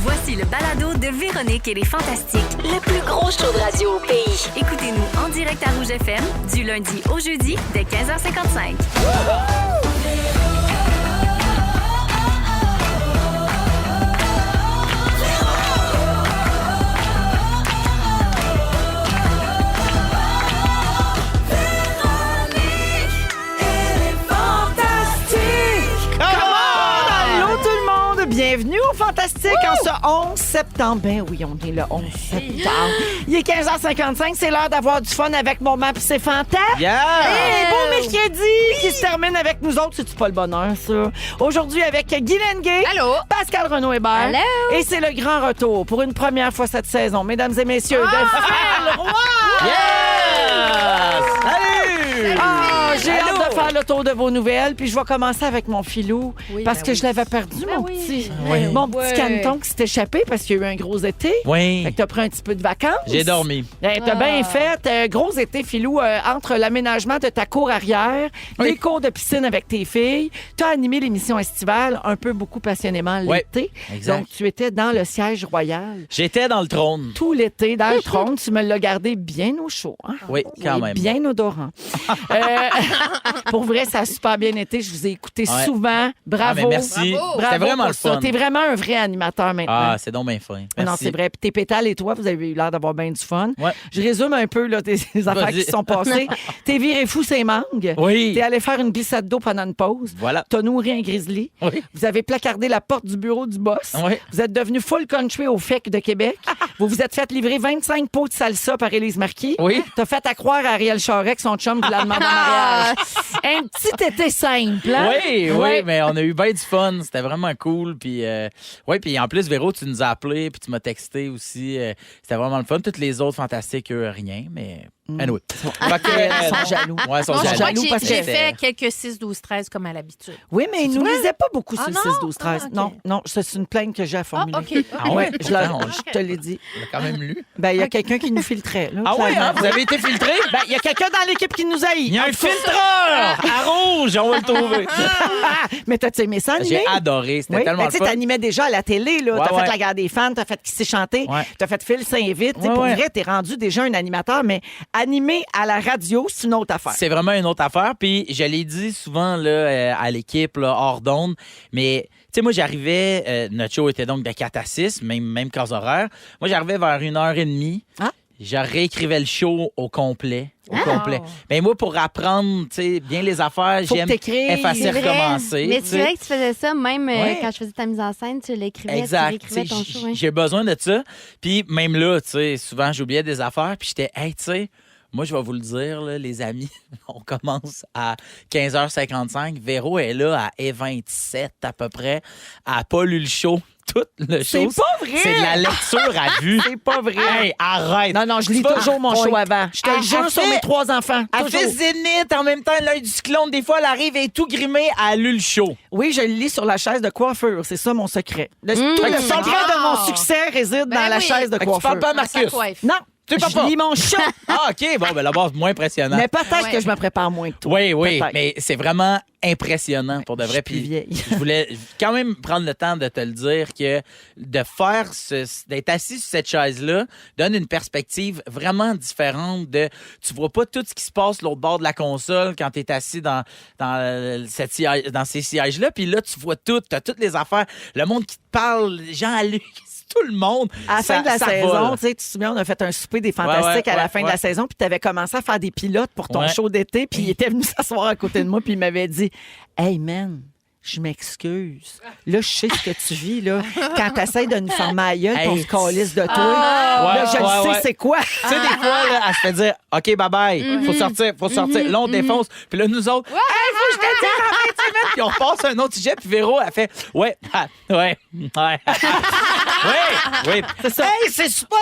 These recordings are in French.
Voici le balado de Véronique et les Fantastiques. Le plus gros show de radio au pays. Écoutez-nous en direct à Rouge FM, du lundi au jeudi, dès 15h55. Bienvenue au Fantastique en ce 11 septembre. Ben oui, on est le 11 septembre. Il est 15h55, c'est l'heure d'avoir du fun avec mon map, c'est fantastique. Yeah! Hey, beau mercredi qui se termine avec nous autres. C'est-tu pas le bonheur, ça? Aujourd'hui avec Guy Lenguet, Allô? Pascal Renaud-Hébert. Allô? Et c'est le grand retour pour une première fois cette saison, mesdames et messieurs, de Phil Roy! Yes! Salut! J'ai hâte de faire le tour de vos nouvelles, puis je vais commencer avec mon filou, parce que je l'avais perdu, mon petit. Oui. Mon petit caneton qui s'est échappé parce qu'il y a eu un gros été. Oui. Fait que t'as pris un petit peu de vacances. J'ai dormi. T'as bien fait. Gros été, filou, entre l'aménagement de ta cour arrière, les cours de piscine avec tes filles. T'as animé l'émission estivale un peu beaucoup passionnément l'été. Exact. Donc, tu étais dans le siège royal. J'étais dans le trône. Tout l'été, dans le trône, tu me l'as gardé bien au chaud. Hein? Oui, quand même. Bien odorant. Pour vrai, ça a super bien été. Je vous ai écouté souvent. Bravo. Ah, mais merci. Bravo. C'était vraiment pour le ça. fun. T'es vraiment un vrai animateur maintenant. Ah, c'est donc bien fin. Merci. Non, c'est vrai. Puis tes pétales et toi, vous avez eu l'air d'avoir bien du fun. Ouais. Je résume un peu là, tes affaires qui se sont passées. T'es viré fou, c'est mangue. Oui. T'es allé faire une glissade d'eau pendant une pause. Voilà. T'as nourri un grizzly. Oui. Vous avez placardé la porte du bureau du boss. Oui. Vous êtes devenu full country au FEC de Québec. Vous vous êtes fait livrer 25 pots de salsa par Élise Marquis. Oui. T'as fait à croire à Ariel Charest que son chum vous l'a demandé en mariage. Un petit été simple, hein? Oui, mais on a eu bien du fun. C'était vraiment cool. Puis, puis en plus, Véro, tu nous as appelé puis tu m'as texté aussi. C'était vraiment le fun. Toutes les autres fantastiques, eux, rien, mais anyway. Fait que, Ils sont jaloux. Ouais, ils sont Non, je crois jaloux. que parce que j'ai fait quelques 6, 12, 13 comme à l'habitude. Oui, mais ils nous lisaient pas beaucoup sur Ah le non? 6, 12, 13. Ah, OK. Non, ça, c'est une plainte que j'ai à formuler. OK. Ah ouais? Je te l'ai dit. On l'a quand même lu. Ben, il y a quelqu'un qui nous filtrait. Là, Ah ouais, clairement. hein? Vous avez été filtré? Ben, il y a quelqu'un dans l'équipe qui nous haït. Il y a un filtreur à rouge, on va le trouver. Mais t'as-tu aimé ça, animer? J'ai adoré, c'était Oui, tellement ben, le tu sais, fun. t'animais déjà à la télé, là. Ouais, T'as fait ouais. la guerre des fans, t'as fait Qui s'est chanté, Ouais. t'as fait Phil s'invite. Tu sais, Ouais, pour ouais. vrai, t'es rendu déjà un animateur, mais animer à la radio, c'est une autre affaire. C'est vraiment une autre affaire. Puis je l'ai dit souvent là, à l'équipe, là, hors d'onde, mais tu sais, moi, j'arrivais, notre show était donc de 4 à 6, même cas horaire. Moi, j'arrivais vers 1h30. Ah. Je réécrivais le show au complet. Mais moi, pour apprendre, tu sais, bien les affaires, Faut que j'aime t'écrives. effacer, C'est vrai. recommencer. Mais tu c'est sais. vrai que tu faisais ça, même Ouais. quand je faisais ta mise en scène, tu l'écrivais, Exact. tu réécrivais ton Tu sais, show. hein. j'ai besoin de ça. Puis même là, tu sais, souvent, j'oubliais des affaires. Puis j'étais, hey, tu sais, moi, je vais vous le dire, là, les amis, on commence à 15h55. Véro est là à 27 à peu près. Elle n'a pas lu le show. Tout le C'est show. pas vrai! C'est de la lecture à vue. C'est pas vrai. Hey, arrête. Non, je lis Tu vas- toujours mon show avant. Je te le Elle jure sur fait- mes 3 enfants. Elle Toujours. fait Zénith en même temps, l'œil du cyclone. Des fois, elle arrive et est tout grimée. Elle a lu le show. Oui, je le lis sur la chaise de coiffure. C'est ça mon secret. Tout le secret de mon succès réside dans la oui. chaise de Fait que tu coiffure. parles pas à Ça Marcus. coiffe. Non, Tu parles je pas. lis mon show. Ah, OK. Bon, ben là-bas, moins impressionnant. Mais peut-être Ouais. que je me prépare moins que toi. Oui, Peut-être. mais c'est vraiment impressionnant pour de Je vrai. suis plus Puis vieille. je voulais quand même prendre le temps de te le dire que de faire d'être assis sur cette chaise-là donne une perspective vraiment différente de tu vois pas tout ce qui se passe l'autre bord de la console quand tu es assis dans ces sièges-là. Puis là, tu vois tout, tu as toutes les affaires, le monde qui te parle, les gens à lui. Tout le monde. À la fin de la ça saison, vole. tu sais, tu te souviens, on a fait un souper des Fantastiques à la fin de la saison, puis tu avais commencé à faire des pilotes pour ton Ouais. show d'été, puis il était venu s'asseoir à côté de moi, puis il m'avait dit « Hey, man, je m'excuse. Là, je sais ce que tu vis, là. Quand t'essayes de nous fermer à gueule, puis on se calisse de toi. Là, je le sais, c'est quoi? Tu sais, des fois, là, elle se fait dire OK, bye-bye, faut sortir. Là, on défonce. Puis là, nous autres, hey, faut que je te dise en 20 minutes. Puis on repasse à un autre sujet. Puis Véro, elle fait ouais. Oui. C'est ça. Hey, c'est super.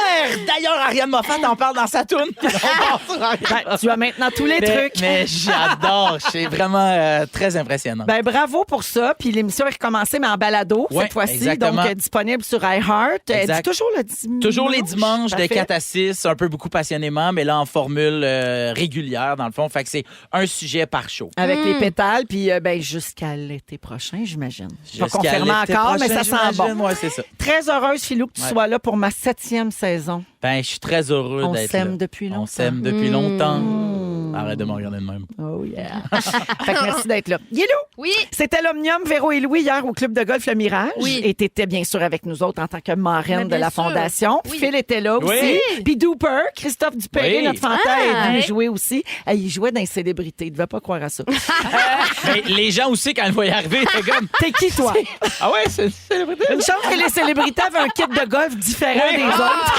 D'ailleurs, Ariane Moffat en parle dans sa toune. Puis on passe sur Ariane. Ben, tu as maintenant tous les trucs. Mais j'adore. C'est vraiment très impressionnant. Ben, bravo pour ça. Puis l'émission est recommencée, mais en balado, Ouais, cette fois-ci. exactement. Donc, disponible sur iHeart. Exact. Toujours le dimanche. Toujours les dimanches de Parfait. 4 à 6, un peu beaucoup passionnément, mais là en formule régulière, dans le fond. Fait que c'est un sujet par show. Avec les pétales, puis ben, jusqu'à l'été prochain, j'imagine. Pas Jusqu'à confirmé l'été encore, mais prochain, ça sent bon. j'imagine. Ouais, c'est ça. Très heureuse, Philou, que tu Ouais. sois là pour ma 7e saison. Ben, je suis très heureux On d'être là. s'aime depuis longtemps. On s'aime depuis longtemps. Mmh. Arrête de me regarder de même. Oh yeah. Fait que merci d'être là. Guilou, Oui. c'était l'Omnium, Véro et Louis, hier au Club de golf Le Mirage. Oui. Et t'étais bien sûr avec nous autres en tant que marraine Mais de bien la sûr. Fondation. Oui. Phil était là aussi. Oui. Puis Dooper, Christophe Dupéry, Oui. notre fantasme, est venu ouais. jouer aussi. Il jouait dans les célébrités. Il ne devait pas croire à ça. Mais les gens aussi, quand ils vont y arriver, t'es comme. T'es qui, toi? Ah ouais, c'est célébrité. Une chance que les célébrités avaient un kit de golf différent des autres.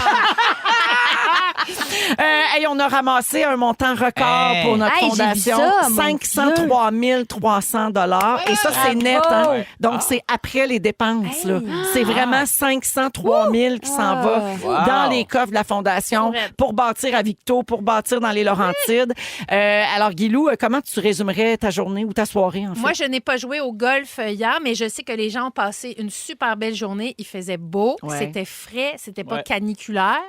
Hey, on a ramassé un montant record Hey. pour notre Hey, j'ai vu fondation. ça, mon 503 300 $. Et ça, c'est net. Hein? Ouais. Donc, c'est après les dépenses. Là. C'est vraiment 503 000 qui s'en va Wow. dans les coffres de la fondation Correct. pour bâtir à Victo, pour bâtir dans les Laurentides. Alors, Guilou, comment tu résumerais ta journée ou ta soirée, en fait? Moi, je n'ai pas joué au golf hier, mais je sais que les gens ont passé une super belle journée. Il faisait beau, Ouais. c'était frais, c'était pas Ouais. caniculaire.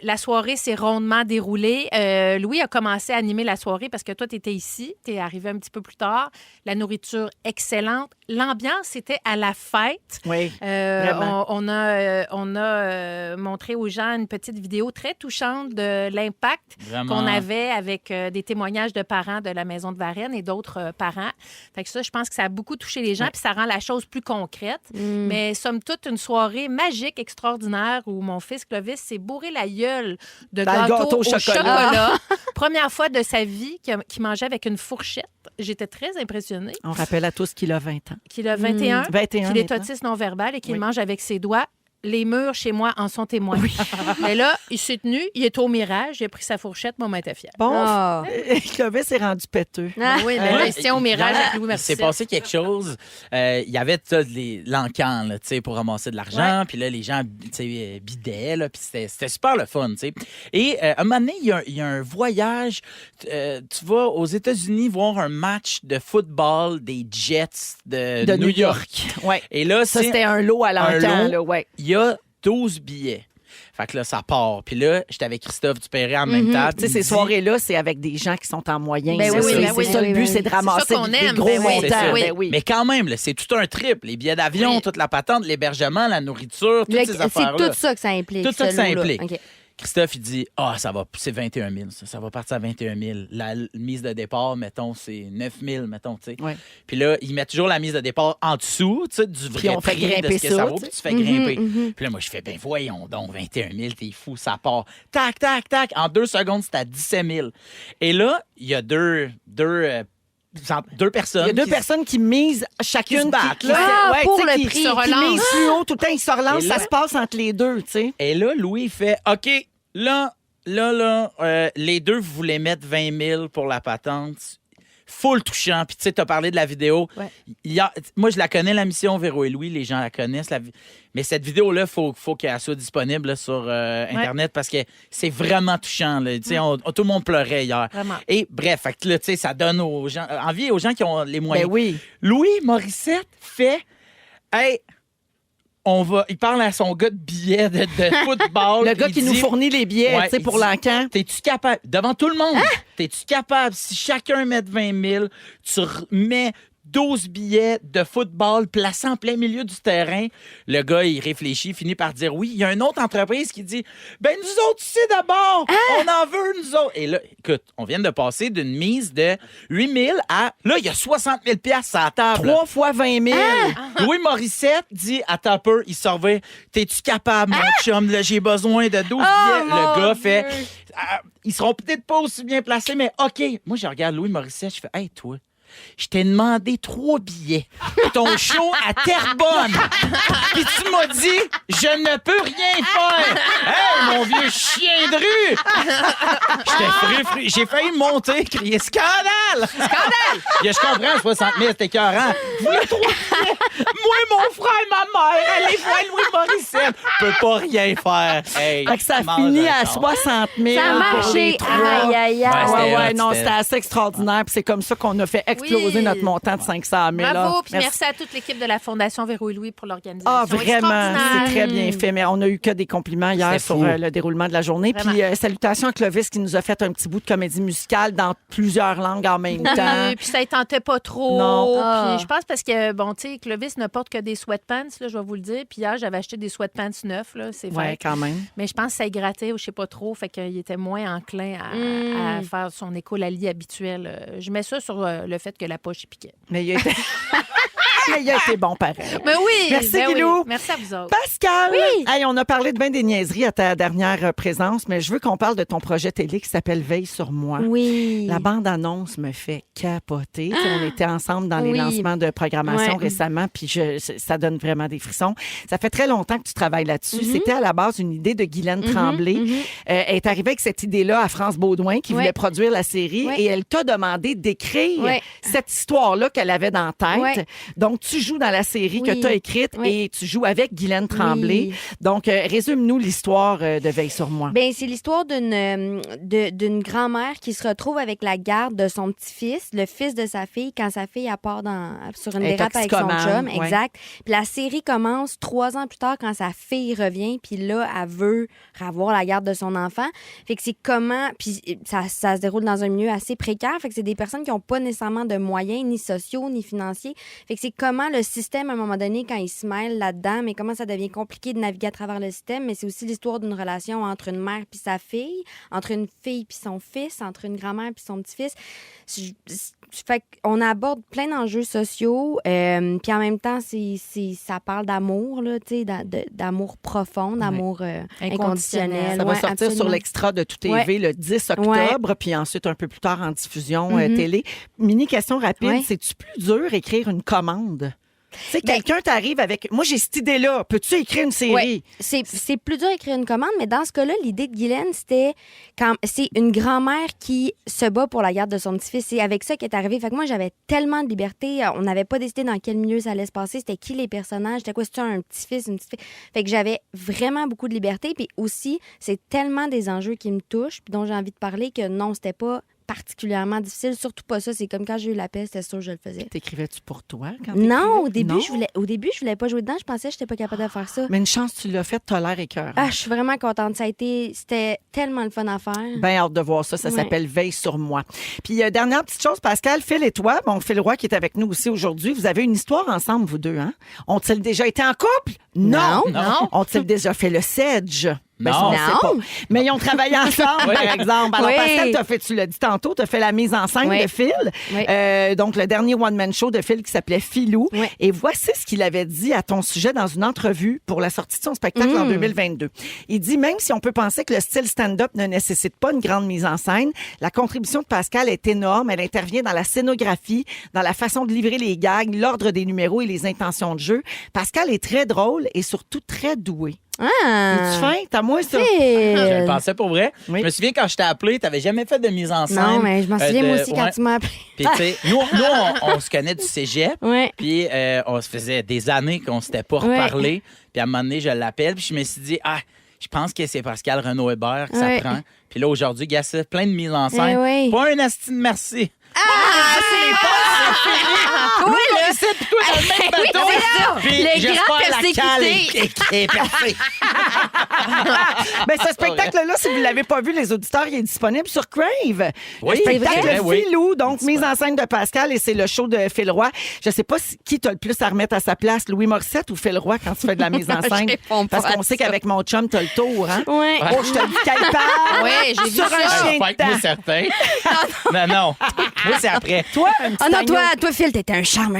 La soirée s'est rondement déroulée. Louis a commencé à animer la soirée parce que toi, tu étais ici, tu es arrivé un petit peu plus tard. La nourriture excellente. L'ambiance était à la fête. Oui, Euh, vraiment. on a montré aux gens une petite vidéo très touchante de l'impact Vraiment. qu'on avait avec des témoignages de parents de la maison de Varennes et d'autres parents. Fait que ça, je pense que ça a beaucoup touché les gens, puis ça rend la chose plus concrète. Mais somme toute, une soirée magique, extraordinaire, où mon fils Clovis s'est bourré la gueule de Dans le gâteau gâteau au chocolat. Première fois de sa vie qu'il mangeait avec une fourchette. J'étais très impressionnée. On rappelle à tous qu'il a 20 ans. Qu'il a 21, 21 qu'il est maintenant. autiste non-verbal et qu'il Oui. mange avec ses doigts. Les murs chez moi en sont témoins. Mais là, il s'est tenu, il est au mirage, il a pris sa fourchette, maman était fière. Bon, Ah. Clovis est rendu péteux. Ah. Oui, mais là, il se tient au mirage avec Louis Il Marcel. s'est passé quelque chose. Il y avait l'encan là, tu sais, pour ramasser de l'argent. Puis là, les gens tu sais, bidaient. Là, puis c'était super le fun. Tu sais. Et à un moment donné, il y a un voyage. Tu vas aux États-Unis voir un match de football des Jets de De New York. Ouais. Et là, Ça, c'était un lot à l'encan, lot. là, ouais. il y a 12 billets. Fait que là, ça part. Puis là, j'étais avec Christophe Dupéry en même temps. Tu sais, puis ces il dit- soirées-là, c'est avec des gens qui sont en moyen. Ben Ça, oui, c'est ben oui, ça le ben but, oui. c'est de ramasser ça qu'on des aime, gros ben oui, montants. c'est ça. Ben oui. Mais quand même, là, c'est tout un trip. Les billets d'avion, Oui. toute la patente, l'hébergement, la nourriture, toutes ces C'est affaires-là. tout ça que ça implique. Tout ça que ce ça lot-là. implique. OK. Christophe, il dit ça va, c'est 21 000. Ça va partir à 21 000. La mise de départ, mettons, c'est 9 000, mettons, tu sais. Ouais. Puis là, il met toujours la mise de départ en dessous, tu sais, du Puis vrai on fait prix de grimper ce que ça, ça vaut, tu puis sais. tu fais grimper. Puis là, moi, je fais, ben voyons donc, 21 000, t'es fou, ça part. Tac, tac, tac. En 2 secondes, c'est à 17 000. Et là, il y a deux personnes. Il y a deux qui- personnes qui misent chacune. qui se battent, qui- là. Ah, pour tu sais, le qui- prix. qui Se relancent. misent plus haut tout le temps. Ils se relancent. Et là- Ça se passe entre les deux, tu sais. Et là, Louis fait OK, là, les deux voulaient mettre 20 000 pour la patente. Full touchant. Puis, tu sais, tu as parlé de la vidéo. Ouais. Moi, je la connais, la mission Véro et Louis. Les gens la connaissent. Mais cette vidéo-là, il faut qu'elle soit disponible là, sur Internet parce que c'est vraiment touchant. Là. Tu sais, tout le monde pleurait hier. Vraiment. Et bref, fait que là, tu sais, ça donne envie aux gens qui ont les Ben moyens. oui. Louis Morissette fait hey, il parle à son gars de billets de football. Le gars il qui nous dit, fournit les billets, Ouais, tu sais, il pour dit, l'encan. T'es-tu capable, devant tout le monde, t'es-tu capable, si chacun met 20 000, tu mets 12 billets de football placés en plein milieu du terrain. Le gars, il réfléchit, finit par dire oui. Il y a une autre entreprise qui dit ben nous autres, tu sais d'abord, on en veut, nous autres. Et là, écoute, on vient de passer d'une mise de 8 000 à, là, il y a 60 000 piastres à la table. 3 fois 20 000. Louis Morissette dit à Tupper, il surveille, t'es-tu capable, mon chum, là, j'ai besoin de 12 billets. Le gars fait, ils seront peut-être pas aussi bien placés, mais OK. Moi, je regarde Louis Morissette, je fais, hey, toi, je t'ai demandé 3 billets pour ton show à Terrebonne. Puis tu m'as dit, je ne peux rien faire. Hey, mon vieux chien de rue! J'étais fru. J'ai failli monter, crier scandale! Scandale! Je comprends, 60 000, c'était écœurant. Vous le trouvez? Moi, mon frère et ma mère, allez voir Louis Morissette. Je peux pas rien faire. Hey, Fait que ça mange finit un à corps. 60 000 Ça a pour les marché. trois. Aïe, aïe, aïe. Ouais, Ouais, c'était ouais, hot, non, c'était- c'était assez extraordinaire. Puis c'est comme ça qu'on a fait exprès Oui. closer notre montant de 500 000. Bravo, puis merci à toute l'équipe de la Fondation Véro et Louis pour l'organisation. Ah, vraiment, extraordinaire. c'est très bien fait. Mais on a eu que des compliments hier C'était sur fou. le déroulement de la journée. Vraiment. Puis salutations à Clovis qui nous a fait un petit bout de comédie musicale dans plusieurs langues en même temps. Puis ça ne tentait pas trop. Non. Ah. Puis je pense parce que, bon, tu sais, Clovis ne porte que des sweatpants, là, je vais vous le dire. Puis hier, j'avais acheté des sweatpants neufs, là, c'est Ouais, vrai. quand même. Mais je pense que ça y grattait ou je sais pas trop, fait qu'il était moins enclin à faire son écolalie habituel. Je mets ça sur le fait que la poche y piquait. Mais il a été, mais il a été bon pareil. Mais oui! Merci, ben oui. Guilou. Merci à vous autres. Pascal, Oui. hey, on a parlé de bien des niaiseries à ta dernière présence, mais je veux qu'on parle de ton projet télé qui s'appelle Veille sur moi. Oui. La bande-annonce me fait capoter. Tu sais, on était ensemble dans les Oui. lancements de programmation Ouais. récemment, puis ça donne vraiment des frissons. Ça fait très longtemps que tu travailles là-dessus. C'était à la base une idée de Guylaine Tremblay. Elle est arrivée avec cette idée-là à France Baudouin, qui voulait Ouais. produire la série, Ouais. et elle t'a demandé d'écrire Ouais. cette histoire-là qu'elle avait dans la tête. Ouais. Donc, tu joues dans la série que Oui. tu as écrite Oui. et tu joues avec Guylaine Tremblay. Oui. Donc, résume-nous l'histoire de Veille sur moi. Ben, c'est l'histoire d'une grand-mère qui se retrouve avec la garde de son petit-fils, le fils de sa fille, quand sa fille elle part sur une Elle est dérape avec son toxicomane, chum. ouais. Exact. Puis la série commence 3 ans plus tard quand sa fille revient, puis là, elle veut avoir la garde de son enfant. Fait que c'est comment... Puis ça se déroule dans un milieu assez précaire. Fait que c'est des personnes qui n'ont pas nécessairement de moyens, ni sociaux, ni financiers. Fait que c'est comment le système, à un moment donné, quand il se mêle là-dedans, mais comment ça devient compliqué de naviguer à travers le système. Mais c'est aussi l'histoire d'une relation entre une mère puis sa fille, entre une fille puis son fils, entre une grand-mère puis son petit-fils. Fait qu'on aborde plein d'enjeux sociaux, puis en même temps, ça parle d'amour, là, tu sais, d'amour profond, d'amour inconditionnel. Ça va Ouais, sortir sur absolument. l'extra de Tout TV Ouais. le 10 octobre, puis ensuite un peu plus tard en diffusion télé. Mini question rapide, Ouais. c'est-tu plus dur écrire une commande? Tu sais, Ben- quelqu'un t'arrive avec... Moi, j'ai cette idée-là. Peux-tu écrire une série? Ouais. C'est plus dur d'écrire une commande, mais dans ce cas-là, l'idée de Guylaine, c'était quand c'est une grand-mère qui se bat pour la garde de son petit-fils. C'est avec ça qui est arrivé. Fait que moi, j'avais tellement de liberté. On n'avait pas décidé dans quel milieu ça allait se passer. C'était qui les personnages? C'était quoi? C'était un petit-fils, une petite fille? Fait que j'avais vraiment beaucoup de liberté. Puis aussi, c'est tellement des enjeux qui me touchent puis dont j'ai envie de parler que non, c'était pas particulièrement difficile. Surtout pas ça. C'est comme quand j'ai eu la paix, c'était sûr que je le faisais. T'écrivais-tu pour toi? Quand Non, t'écrivais? au début, je voulais pas jouer dedans. Je pensais que j'étais pas capable de faire ça. Mais une chance, tu l'as fait, t'as l'air écœurant. Ah, je suis vraiment contente. C'était tellement le fun à faire. Bien hâte de voir ça. Ça Ouais. s'appelle Veille sur moi. Puis, dernière petite chose, Pascal, Phil et toi, bon, Phil Roy qui est avec nous aussi aujourd'hui, vous avez une histoire ensemble, vous deux, hein? Ont-ils déjà été en couple? Non. Non. Ont-ils déjà fait le sedge? Ben, Non. ça, on sait Non. pas. Mais ils ont travaillé ensemble, par exemple. Alors, Oui. Pascal, tu l'as dit tantôt, tu as fait la mise en scène Oui. de Phil. Oui. Donc, le dernier one-man show de Phil qui s'appelait Philou. Oui. Et voici ce qu'il avait dit à ton sujet dans une entrevue pour la sortie de son spectacle en 2022. Il dit, même si on peut penser que le style stand-up ne nécessite pas une grande mise en scène, la contribution de Pascal est énorme. Elle intervient dans la scénographie, dans la façon de livrer les gags, l'ordre des numéros et les intentions de jeu. Pascal est très drôle et surtout très doué. Ah! Es-tu fin? T'as moi ça? Je le pensais pour vrai. Oui. Je me souviens quand je t'ai appelé, tu n'avais jamais fait de mise en scène. Non, mais je m'en souviens moi de- aussi quand ouais. tu m'as appelé. Puis, tu sais, nous, on se connaît du cégep. Ouais. Puis, on se faisait des années qu'on s'était pas Ouais. reparlé. Puis, à un moment donné, je l'appelle. Puis, je me suis dit, je pense que c'est Pascal Renaud-Hébert que ça Ouais. prend. Puis là, aujourd'hui, gars, c'est plein de mises en scène. Eh oui. Pas un asti de merci. Toi, là! Ici, puis toi, dans le même bateau. Puis, Le j'espère grand la persécuté. cale est percée. Ben, ce spectacle-là, si vous ne l'avez pas vu, les auditeurs, il est disponible sur Crave. Oui, le spectacle c'est vrai, oui. Philou, donc mise en scène de Pascal, et c'est le show de Phil Roy. Je sais pas qui t'as le plus à remettre à sa place, Louis Morissette ou Phil Roy, quand tu fais de la mise en scène. Je réponds pas Parce qu'on à sait ça. qu'avec mon chum, t'as le tour, hein? Ouais. Oh, je te dis qu'elle parle Ouais, j'ai vu sur ça. un chien Pas de être moi temps. certain. Non. Moi, c'est après. Toi, un petit Ah non, agneau. toi, Phil, t'étais un charme.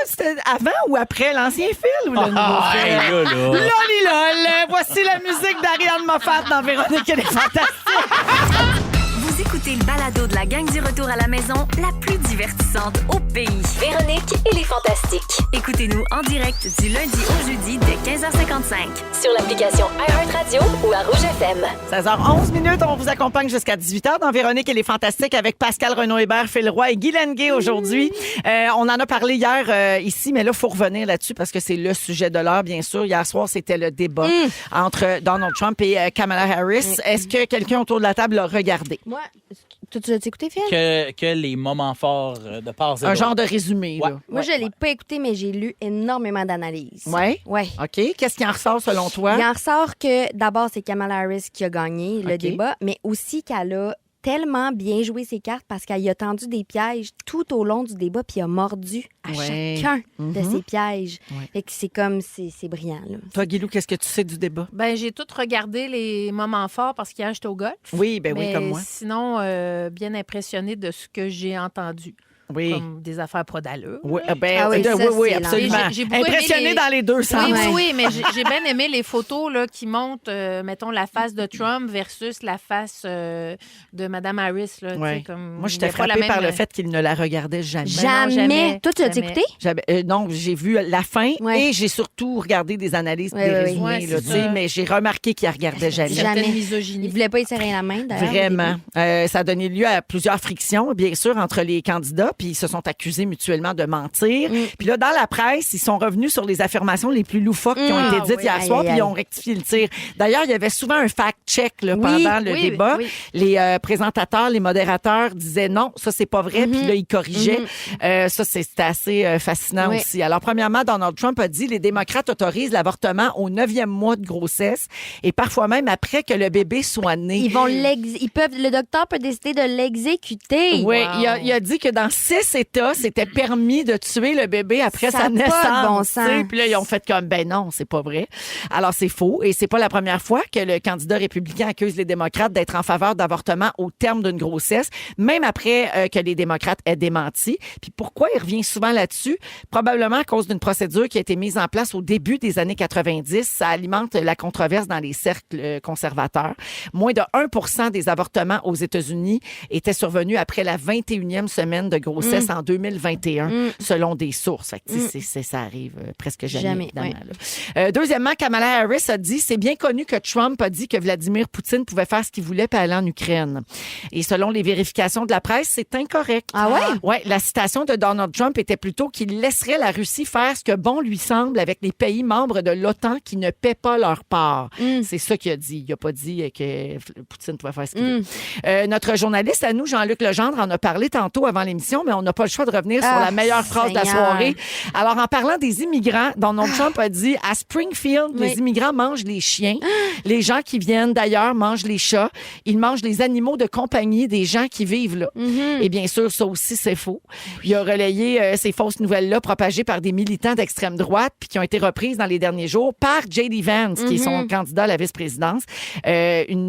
C'était avant ou après l'ancien Phil ou le nouveau Phil? Hey, là. Lolilol, voici la musique d'Ariane Moffat dans Véronique et les Fantastiques. Vous écoutez le balado de la gang du retour à la maison, la plus divertissante au pays. Véronique et les Fantastiques. Écoutez-nous en direct du lundi au jeudi dès 15h55 sur l'application iHeartRadio ou à Rouge FM. 16h11, on vous accompagne jusqu'à 18h dans Véronique et les Fantastiques avec Pascal Renaud-Hébert, Phil Roy et Guylaine Gay aujourd'hui. On en a parlé hier ici, mais là, il faut revenir là-dessus parce que c'est le sujet de l'heure, bien sûr. Hier soir, c'était le débat entre Donald Trump et Kamala Harris. Est-ce que quelqu'un autour de la table l'a regardé? Moi, Tu l'as écouté, Phil? Que les moments forts de part zéro. Un genre de résumé, Ouais. là. Moi, je l'ai pas écouté, mais j'ai lu énormément d'analyses. Ouais? Ouais. OK. Qu'est-ce qui en ressort selon toi? Il en ressort que d'abord, c'est Kamala Harris qui a gagné le OK. débat, mais aussi qu'elle a tellement bien joué ses cartes parce qu'elle y a tendu des pièges tout au long du débat puis elle a mordu à Ouais. chacun de Mhm. ses pièges. Ouais. Fait que c'est comme, c'est brillant. Là. Toi, Guilou, qu'est-ce que tu sais du débat? Ben, j'ai tout regardé les moments forts parce qu'hier, j'étais au golf. Oui, ben oui, Mais comme moi. sinon, bien impressionnée de ce que j'ai entendu. Oui. Comme des affaires pas d'allure. Oui, là. Ah oui, ça, oui, c'est absolument. J'ai beaucoup aimé Impressionné les- dans les deux sens. Oui, ouais. oui, mais j'ai bien aimé les photos là, qui montrent, mettons, la face de Trump versus la face de Mme Harris. Là, Ouais. tu sais, comme, Moi, j'étais il y a pas la frappée par même- le fait qu'il ne la regardait jamais. Ben non, Jamais. jamais. Toi, tu l'as Jamais. écouté? Non, j'ai vu la fin Ouais. et j'ai surtout regardé des analyses, Ouais, des ouais, ouais. résumés, Ouais, là, c'est tu sais, ça. mais j'ai remarqué qu'il ne regardait jamais. Jamais. Certaine Il misogynie. voulait pas y serrer la main, d'ailleurs. au Vraiment. début. Ça a donné lieu à plusieurs frictions, bien sûr, entre les candidats, puis ils se sont accusés mutuellement de mentir. Puis là, dans la presse, ils sont revenus sur les affirmations les plus loufoques qui ont été Ah dites oui. hier Aïe, soir, aïe, puis ils aïe. ont rectifié le tir. D'ailleurs, il y avait souvent un fact-check là, Oui, pendant le oui, débat. oui. Les présentateurs, les modérateurs disaient non, ça, c'est pas vrai, puis là, ils corrigeaient. Ça, c'était assez fascinant Oui. aussi. Alors, premièrement, Donald Trump a dit les démocrates autorisent l'avortement au 9e mois de grossesse et parfois même après que le bébé soit né. Le docteur peut décider de l'exécuter. Oui, Wow. il a dit que dans 6 États, c'était permis de tuer le bébé après Ça sa a pas naissance. de bon sens. tu sais. Puis là, ils ont fait comme, ben non, c'est pas vrai. Alors, c'est faux. Et c'est pas la première fois que le candidat républicain accuse les démocrates d'être en faveur d'avortement au terme d'une grossesse, même après que les démocrates aient démenti. Puis pourquoi il revient souvent là-dessus? Probablement à cause d'une procédure qui a été mise en place au début des années 90. Ça alimente la controverse dans les cercles conservateurs. Moins de 1% des avortements aux États-Unis étaient survenus après la 21e semaine de grossesse en 2021, selon des sources. Fait que, tu sais, ça arrive presque jamais, évidemment, là. Deuxièmement, Kamala Harris a dit, c'est bien connu que Trump a dit que Vladimir Poutine pouvait faire ce qu'il voulait puis aller en Ukraine. Et selon les vérifications de la presse, c'est incorrect. Ah ouais? Ouais, la citation de Donald Trump était plutôt qu'il laisserait la Russie faire ce que bon lui semble avec les pays membres de l'OTAN qui ne paient pas leur part. C'est ça qu'il a dit. Il n'a pas dit que Poutine pouvait faire ce qu'il veut. Notre journaliste à nous, Jean-Luc Legendre, en a parlé tantôt avant l'émission, mais on n'a pas le choix de revenir sur la meilleure phrase de la Seigneur. soirée. Alors, en parlant des immigrants, Donald Trump a dit à Springfield, les immigrants mangent les chiens. Les gens qui viennent d'ailleurs mangent les chats. Ils mangent les animaux de compagnie des gens qui vivent là. Et bien sûr, ça aussi, c'est faux. Il a relayé ces fausses nouvelles-là propagées par des militants d'extrême droite puis qui ont été reprises dans les derniers jours par J.D. Vance, qui est son candidat à la vice-présidence.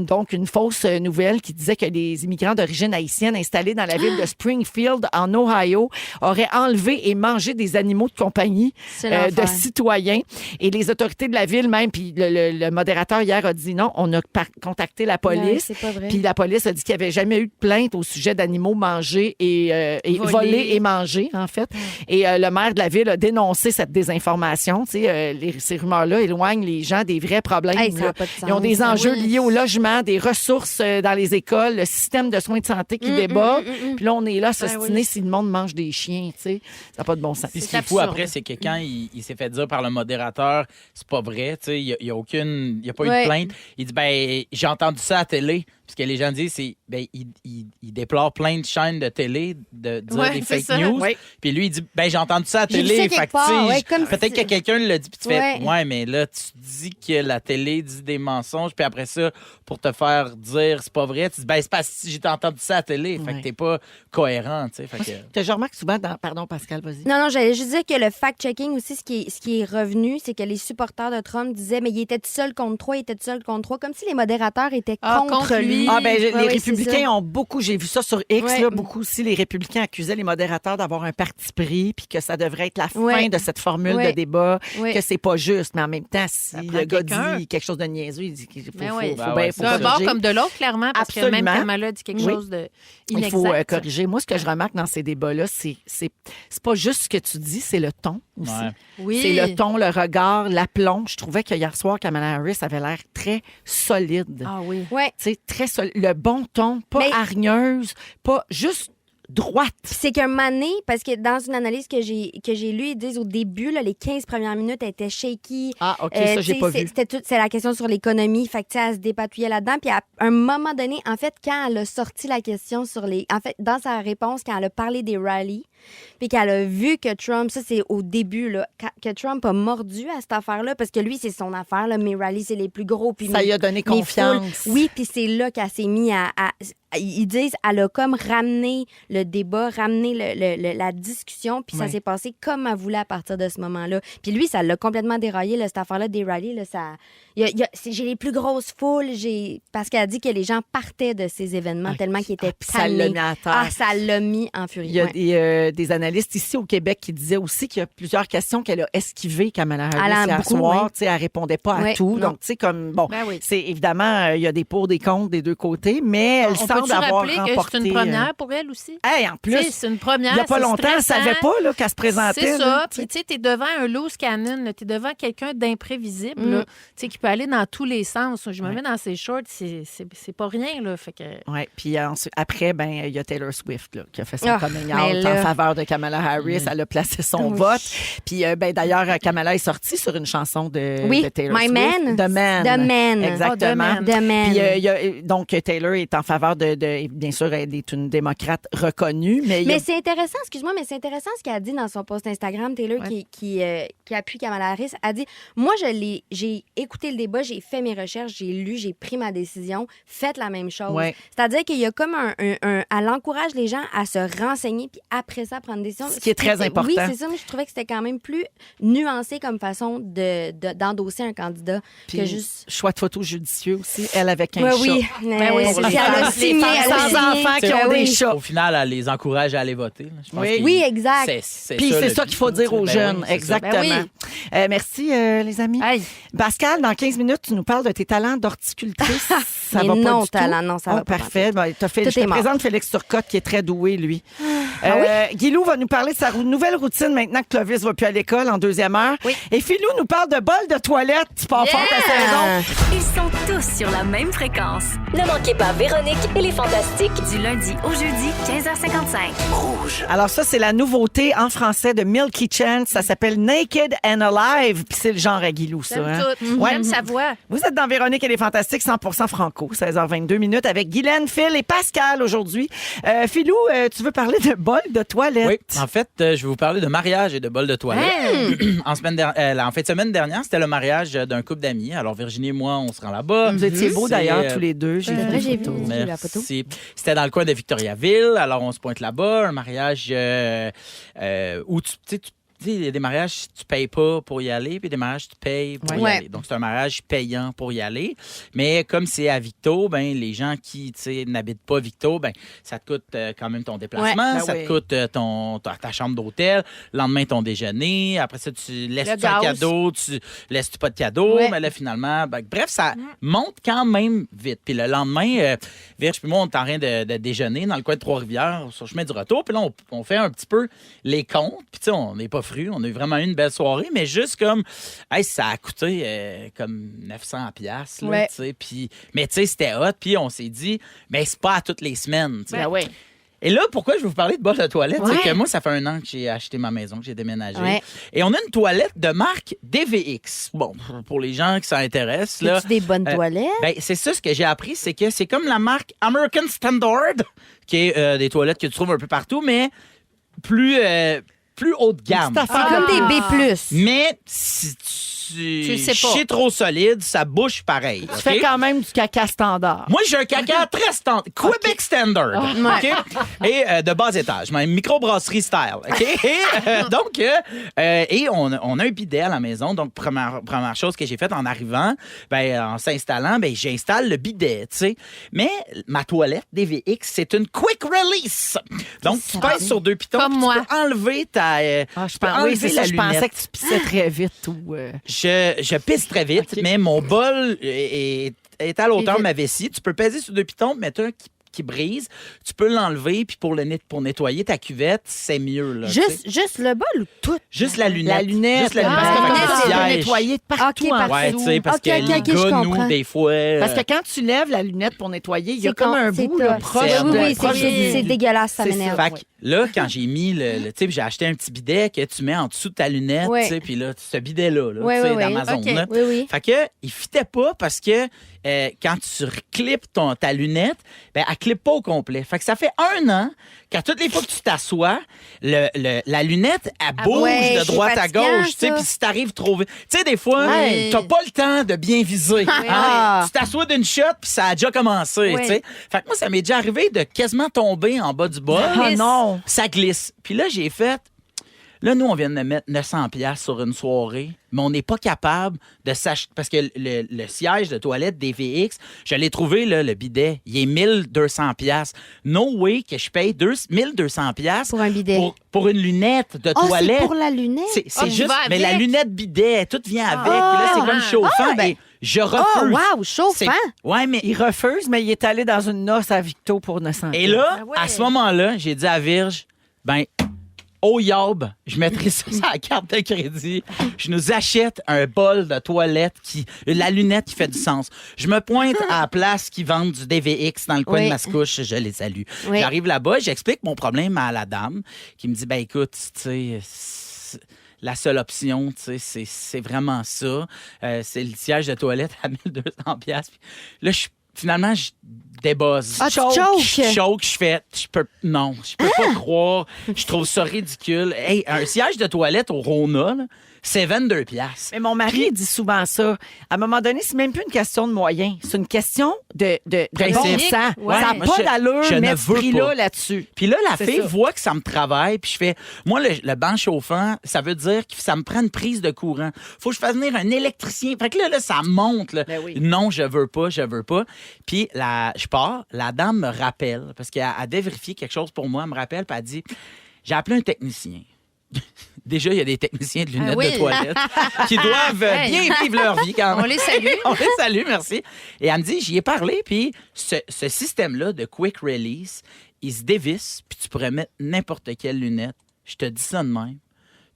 Donc, une fausse nouvelle qui disait que les immigrants d'origine haïtienne installés dans la ville de Springfield, en Ohio, auraient enlevé et mangé des animaux de compagnie C'est l'enfer. de citoyens. Et les autorités de la ville, même, puis le modérateur hier a dit non, on a contacté la Ouais, police. c'est pas vrai. Puis la police a dit qu'il n'y avait jamais eu de plainte au sujet d'animaux mangés et volés et mangés, en fait. Et le maire de la ville a dénoncé cette désinformation. Tu sais, ces rumeurs-là éloignent les gens des vrais problèmes. Hey, ça là. a pas de sens. Ils ont des enjeux Oui. liés au logement, des ressources dans les écoles, le système de soins de santé qui débat. Puis là, on est là à s'ostiner si le monde mange des chiens. Tu sais, ça n'a pas de bon sens. Puis ce C'est qui est fou absurde. après, c'est que quand il s'est fait dire par le modérateur, c'est pas vrai, tu sais, il n'y a pas eu Ouais. de plainte. Il dit, ben, j'ai entendu ça à la télé. Puis ce que les gens disent, c'est, ben, il déplore plein de chaînes de télé de dire Ouais, des c'est fake ça. news. Ouais. Puis lui, il dit, ben, j'ai entendu ça à la J'ai vu télé. ça quelque Fait que, part, tu sais, ouais, comme peut-être si- que quelqu'un l'a dit, puis tu Ouais. fais, ouais, mais là, tu dis que la télé dit des mensonges, puis après ça, pour te faire dire c'est pas vrai, tu dis, ben, c'est pas si j'ai entendu ça à la télé. Fait Ouais. que t'es pas cohérent, tu sais. Fait que. Je remarque souvent dans... Pardon, Pascal, vas-y. Non, j'allais juste dire que le fact-checking aussi, ce qui est revenu, c'est que les supporters de Trump disaient, mais il était tout seul contre 3, il était tout seul contre 3, comme si les modérateurs étaient contre contre lui. lui. Ah ben Ouais, les ouais, c'est républicains ça. ont beaucoup, j'ai vu ça sur X, Ouais. là, beaucoup aussi, les républicains accusaient les modérateurs d'avoir un parti pris puis que ça devrait être la fin Ouais. de cette formule Ouais. de débat, Ouais. que c'est pas juste. Mais en même temps, si prend le gars quelqu'un. dit quelque chose de niaiseux, il dit qu'il faut, Mais faut, oui. faut, Ben bien- ouais, faut D'un bord corriger. comme de l'autre, clairement, parce que Absolument. même Kamala dit quelque Oui. chose de Il inexact. faut corriger. Moi, ce que je remarque dans ces débats-là, c'est pas juste ce que tu dis, c'est le ton aussi. Ouais. Oui. C'est le ton, le regard, l'aplomb. Je trouvais que hier soir, Kamala Harris avait l'air très solide. Ah oui. Ouais. Tu sais, très solide. Le bon ton, pas Mais- hargneuse, pas juste droite. C'est qu'un moment donné, parce que dans une analyse que j'ai lue, ils disent au début, là, les 15 premières minutes, elle était shaky. Ah, OK, ça, j'ai pas vu. C'est la question sur l'économie. Fait que, tu sais, elle se dépatouillait là-dedans. Puis à un moment donné, en fait, quand elle a sorti la question sur les... En fait, dans sa réponse, quand elle a parlé des rallyes, puis qu'elle a vu que Trump, ça, c'est au début, là, que Trump a mordu à cette affaire-là, parce que lui, c'est son affaire, là, mes rallyes, c'est les plus gros. Puis ça lui a donné confiance. Oui, puis c'est là qu'elle s'est mise ils disent, elle a comme ramené le débat, ramené la discussion, puis ça s'est passé comme elle voulait à partir de ce moment-là. Puis lui, ça l'a complètement déraillé, là, cette affaire-là des rallyes. Là, j'ai les plus grosses foules, parce qu'elle a dit que les gens partaient de ces événements tellement qu'ils étaient ça l'a mis à terre. Ça l'a mis en furie. Il y a des analystes ici au Québec qui disaient aussi qu'il y a plusieurs questions qu'elle a esquivées, Kamala Harris, hier soir. Elle ne répondait pas à tout. Non. Donc, tu sais, comme, c'est évidemment, il y a des pour, des contre des deux côtés, mais elle semble avoir remporté. Que c'est une première pour elle aussi? Hey, en plus, c'est une première. Il n'y a pas longtemps, elle ne savait pas là, qu'elle se présentait. C'est ça. Puis, tu sais, tu es devant un loose cannon, tu es devant quelqu'un d'imprévisible, qui peut aller dans tous les sens. Je me mets dans ses shorts, c'est pas rien. Là, fait que... Oui, puis après, il y a Taylor Swift là, qui a fait son coming out en faveur de Kamala Harris. Elle a placé son vote. Puis d'ailleurs, Kamala est sortie sur une chanson de Taylor My Swift. Man. The Man. The Man. Exactement. The Man. Puis donc, Taylor est en faveur bien sûr, elle est une démocrate reconnue. Mais c'est intéressant, excuse-moi, mais c'est intéressant ce qu'elle a dit dans son post Instagram, Taylor, qui appuie Kamala Harris. Elle a dit, moi, j'ai écouté le débat, j'ai fait mes recherches, j'ai lu, j'ai pris ma décision, faites la même chose. Ouais. C'est-à-dire qu'il y a comme elle encourage les gens à se renseigner, puis après ça, prendre des décisions. Ce qui est très important. Oui, c'est ça, mais je trouvais que c'était quand même plus nuancé comme façon d'endosser un candidat puis, que juste... choix de photos judicieux aussi, elle avec un chat. Oui, les femmes sans enfants qui ont des chats. Au final, elle les encourage à aller voter. Je pense oui, exact. Puis c'est ça qu'il faut dire aux jeunes. Exactement. Merci, les amis. Aïe. Pascal, dans 15 minutes, tu nous parles de tes talents d'horticultrice. Ça va pas du tout. Ça va pas. Parfait. Je te présente Félix Turcotte, qui est très doué, lui. Guilou va nous parler de sa nouvelle routine maintenant que Clovis va plus à l'école en deuxième heure. Oui. Et Philou nous parle de bol de toilette. Tu pars fort ta saison. Ils sont tous sur la même fréquence. Ne manquez pas Véronique et les Fantastiques du lundi au jeudi 15h55. Rouge. Alors ça, c'est la nouveauté en français de Milky Chance. Ça s'appelle Naked and Alive. Puis c'est le genre à Guilou, ça. J'aime sa voix. Vous êtes dans Véronique et les Fantastiques 100% franco, 16h22 minutes avec Guylaine, Phil et Pascal aujourd'hui. Philou, tu veux parler de bol de toilette? Oui, en fait, je vais vous parler de mariage et de bol de toilette. En fin de semaine dernière, c'était le mariage d'un couple d'amis. Alors Virginie et moi, on se rend là-bas. Vous étiez beaux d'ailleurs, tous les deux. J'ai vu la photo. C'était dans le coin de Victoriaville. Alors on se pointe là-bas, un mariage où tu il y a des mariages, tu payes pas pour y aller, puis des mariages, tu payes pour y aller. Donc, c'est un mariage payant pour y aller. Mais comme c'est à Victo, ben les gens qui n'habitent pas Victo, ben ça te coûte quand même ton déplacement, ça te coûte ta chambre d'hôtel, le lendemain ton déjeuner, après ça, tu laisses-tu un cadeau, tu laisses-tu pas de cadeau, mais là, finalement, bref, ça monte quand même vite. Puis le lendemain, Virge puis moi, on est en train de déjeuner dans le coin de Trois-Rivières, sur le chemin du retour, puis là, on fait un petit peu les comptes, puis tu sais, on n'est pas fru. On a eu vraiment eu une belle soirée, mais juste comme, ça a coûté comme 900$. Là, mais tu sais, c'était hot, puis on s'est dit, mais c'est pas à toutes les semaines. Et là, pourquoi je vais vous parler de bol de toilette? C'est que moi, ça fait 1 an que j'ai acheté ma maison, que j'ai déménagé. Et on a une toilette de marque DVX. Bon, pour les gens qui s'intéressent. C'est-tu des bonnes toilettes? C'est ça, ce que j'ai appris, c'est que c'est comme la marque American Standard, qui est des toilettes que tu trouves un peu partout, mais plus haut de gamme. C'est comme des B+. Mais si tu chies trop solide, ça bouche pareil. Tu fais quand même du caca standard. Moi, j'ai un caca très standard. Quebec Standard. Et de bas étage. Microbrasserie style. Donc, on a un bidet à la maison. Donc, première chose que j'ai faite en arrivant, en s'installant, j'installe le bidet. T'sais. Mais ma toilette DVX, c'est une quick release. Donc, tu pèses sur 2 pitons. Comme moi. Tu peux enlever je pensais que tu pissais très vite. Je pisse très vite, mais mon bol est à l'auteur de ma vessie. Tu peux peser sur 2 pitons, mais tu as qui brise, tu peux l'enlever, puis pour nettoyer ta cuvette, c'est mieux. Là, Juste le bol ou tout? Juste la lunette. La lunette. Juste la lunette. Parce que Comme lunette, le c'est siège. nettoyer de partout OK, en parfait. Ouais, dessous. tu sais, parce OK, que OK, les OK, je gars, nous, comprends. des fois... Parce que quand tu lèves la lunette pour nettoyer, il y a C'est comme un c'est bout là, top. proche C'est- de... Oui, proche du- c'est dégueulasse, ça C'est m'énerve. ça. Fait que là, quand j'ai mis le tu sais, j'ai acheté un petit bidet que tu mets en dessous de ta lunette, Ouais. tu sais, puis là, ce bidet-là, Ouais, tu sais, ouais, ouais. d'Amazon. OK. là. Oui, oui. Fait que, il fitait pas parce que quand tu reclips ta lunette, ben, elle clippe pas au complet. Fait que ça fait 1 an qu'à toutes les fois que tu t'assois, la lunette, elle bouge ouais, de droite c'est à gauche, tu sais, fatigant, puis si t'arrives trop vite. Tu sais, des fois, Ouais. t'as pas le temps de bien viser. hein. Ah. Tu t'assois d'une shot, puis ça a déjà commencé, tu sais. Fait que moi, ça m'est déjà arrivé de quasiment tomber en bas du bol. Ah non! Ça glisse. Puis là, j'ai fait... Là, nous, on vient de mettre 900$ sur une soirée, mais on n'est pas capable de s'acheter... Parce que le siège de toilette des VX, je l'ai trouvé, là, le bidet, il est 1200$. No way que je paye 1200$ Pour un bidet. pour une lunette de Oh, toilette. c'est pour la lunette? C'est Ah, juste... va Mais la avec. lunette bidet, tout vient avec. Puis là, c'est comme chauffant. Et je Oh, refuse. wow, C'est- chauffant! Ouais, mais... Il refuse, mais il est allé dans une noce à Victo pour 900. Et là, Ah ouais. à ce moment-là, j'ai dit à Virge, ben, au Yob, je mettrai ça sur la carte de crédit. Je nous achète un bol de toilette la lunette qui fait du sens. Je me pointe à la place qui vendent du DVX dans le coin Oui. de Mascouche. Je les salue. Oui. J'arrive là-bas, j'explique mon problème à la dame qui me dit, ben, écoute, tu sais, la seule option, tu sais, c'est vraiment ça. C'est le siège de toilette à 1200$. Puis là, finalement, je débuzz. Ah, tu choques. Je choke, je fais, je peux pas croire. Je trouve ça ridicule. Hey, un siège de toilette au Rona, là, c'est 22$. Mais mon mari dit souvent ça. À un moment donné, c'est même plus une question de moyens. C'est une question de Principe. bon sens. Ouais. Ça n'a Moi, pas d'allure je ne mettre ce veux prix-là pas. là-dessus. Puis là, la C'est fille ça. voit que ça me travaille, puis je fais, moi, le banc chauffant, ça veut dire que ça me prend une prise de courant. Faut que je fasse venir un électricien. Fait que là ça monte. Là. Ben oui. Non, je veux pas. Puis je pars, la dame me rappelle, parce qu'elle a vérifié quelque chose pour moi, elle me rappelle, puis elle dit, j'ai appelé un technicien. Déjà, il y a des techniciens de lunettes oui. de toilette qui doivent Hey. bien vivre leur vie quand même. On les salue. On les salue, merci. Et elle me dit, j'y ai parlé, puis ce système-là de quick release, il se dévisse, puis tu pourrais mettre n'importe quelle lunette. Je te dis ça de même.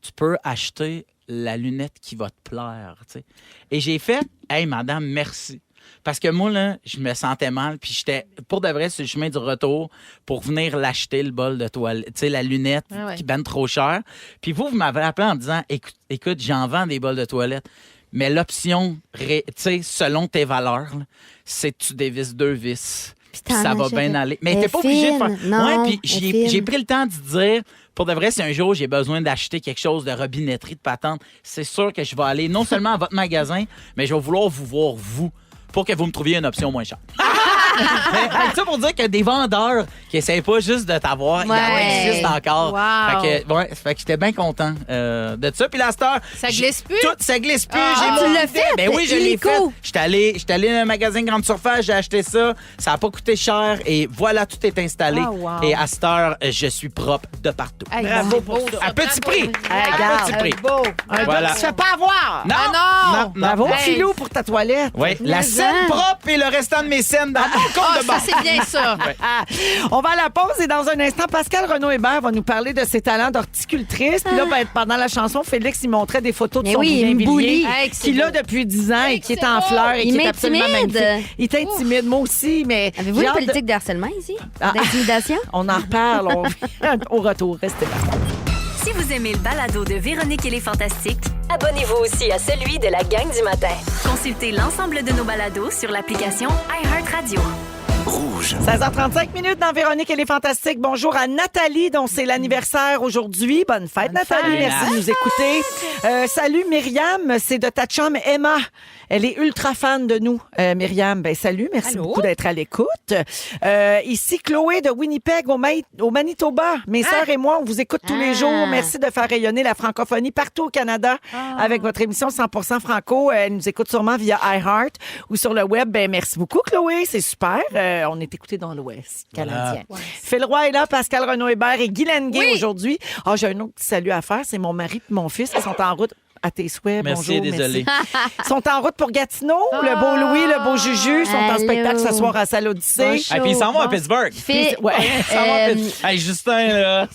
Tu peux acheter la lunette qui va te plaire, tu sais. Et j'ai fait, hey, madame, merci. Parce que moi, là, je me sentais mal, puis j'étais, pour de vrai, sur le chemin du retour pour venir l'acheter, le bol de toilette, tu sais, la lunette Ah ouais. qui banne trop cher. Puis vous m'avez appelé en disant, écoute, j'en vends des bols de toilette, mais l'option, tu sais, selon tes valeurs, là, c'est que tu dévisses 2 vis. Puis t'en ça va achètes bien une. aller. Mais Elle t'es pas obligé de faire... fine. Non, ouais, puis elle fine. j'ai pris le temps de dire... Pour de vrai, si un jour j'ai besoin d'acheter quelque chose de robinetterie, de patente, c'est sûr que je vais aller non seulement à votre magasin, mais je vais vouloir vous voir, vous, pour que vous me trouviez une option moins chère. Fait que ça pour dire que des vendeurs qui essaient pas juste de t'avoir, il y en Ouais. existe encore. Wow. Fait que j'étais bien content de ça. Puis la star, Ça glisse plus? Ça glisse plus. Ah, j'ai tu mon l'as bidet. fait? Ben oui, je l'ai Illico. fait. J'étais allé dans un magasin grande surface, j'ai acheté ça. Ça n'a pas coûté cher et voilà, tout est installé. Ah, wow. Et à cette heure, je suis propre de partout. Hey, Bravo c'est pour beau, ça. ça. À petit Bravo. prix. Hey, À regarde, petit prix. beau. Un Voilà. gars qui se fait pas avoir. Non, Ah non! Bravo, Hey. Philou, pour ta toilette. Oui, la Mais scène hein. propre et le restant de mes scènes dans mon compte Ah, de ça, banque. c'est bien ça. Ah, on va à la pause et dans un instant, Pascal Renaud-Hébert va nous parler de ses talents d'horticultrice. Puis là, ben, pendant la chanson, Félix, il montrait des photos de Mais son oui, il me bougainvillier bully. Hey, que c'est qu'il a beau. depuis 10 ans et qui est en c'est fleurs et Il qui est absolument m'intimide. magnifique. Il t'intimide, moi aussi, mais... Avez-vous j'ai une hâte de- politique de harcèlement ici? Ah. D'intimidation? On en reparle au retour. Restez là. Si vous aimez le balado de Véronique et les Fantastiques, abonnez-vous aussi à celui de la gang du matin. Consultez l'ensemble de nos balados sur l'application iHeartRadio. 16h35 minutes dans Véronique et les Fantastiques. Bonjour à Nathalie, dont c'est l'anniversaire aujourd'hui. Bonne fête, Nathalie. fête. Merci de nous écouter. Salut, Myriam. C'est de ta chum Emma. Elle est ultra fan de nous, Myriam. Ben, salut. Merci Allô? beaucoup d'être à l'écoute. Ici, Chloé de Winnipeg, au Manitoba. Mes sœurs et moi, on vous écoute tous les jours. Merci de faire rayonner la francophonie partout au Canada avec votre émission 100% franco. Elle nous écoute sûrement via iHeart ou sur le web. Ben, merci beaucoup, Chloé. C'est super. On est écouté dans l'Ouest canadien. Phil Roy est là, Pascal Renaud-Hébert et Guy Lenguet Oui. aujourd'hui. Ah, j'ai un autre petit salut à faire. C'est mon mari et mon fils qui sont en route À tes souhaits. Merci, bonjour. désolé. Ils sont en route pour Gatineau. Le beau Louis, le beau Juju sont en Allô. spectacle ce soir à Salle Odyssée. Bonjour. Et puis ils s'en vont à Pittsburgh. Ouais. Ils s'en vont à Pittsburgh. Hey, Justin, là,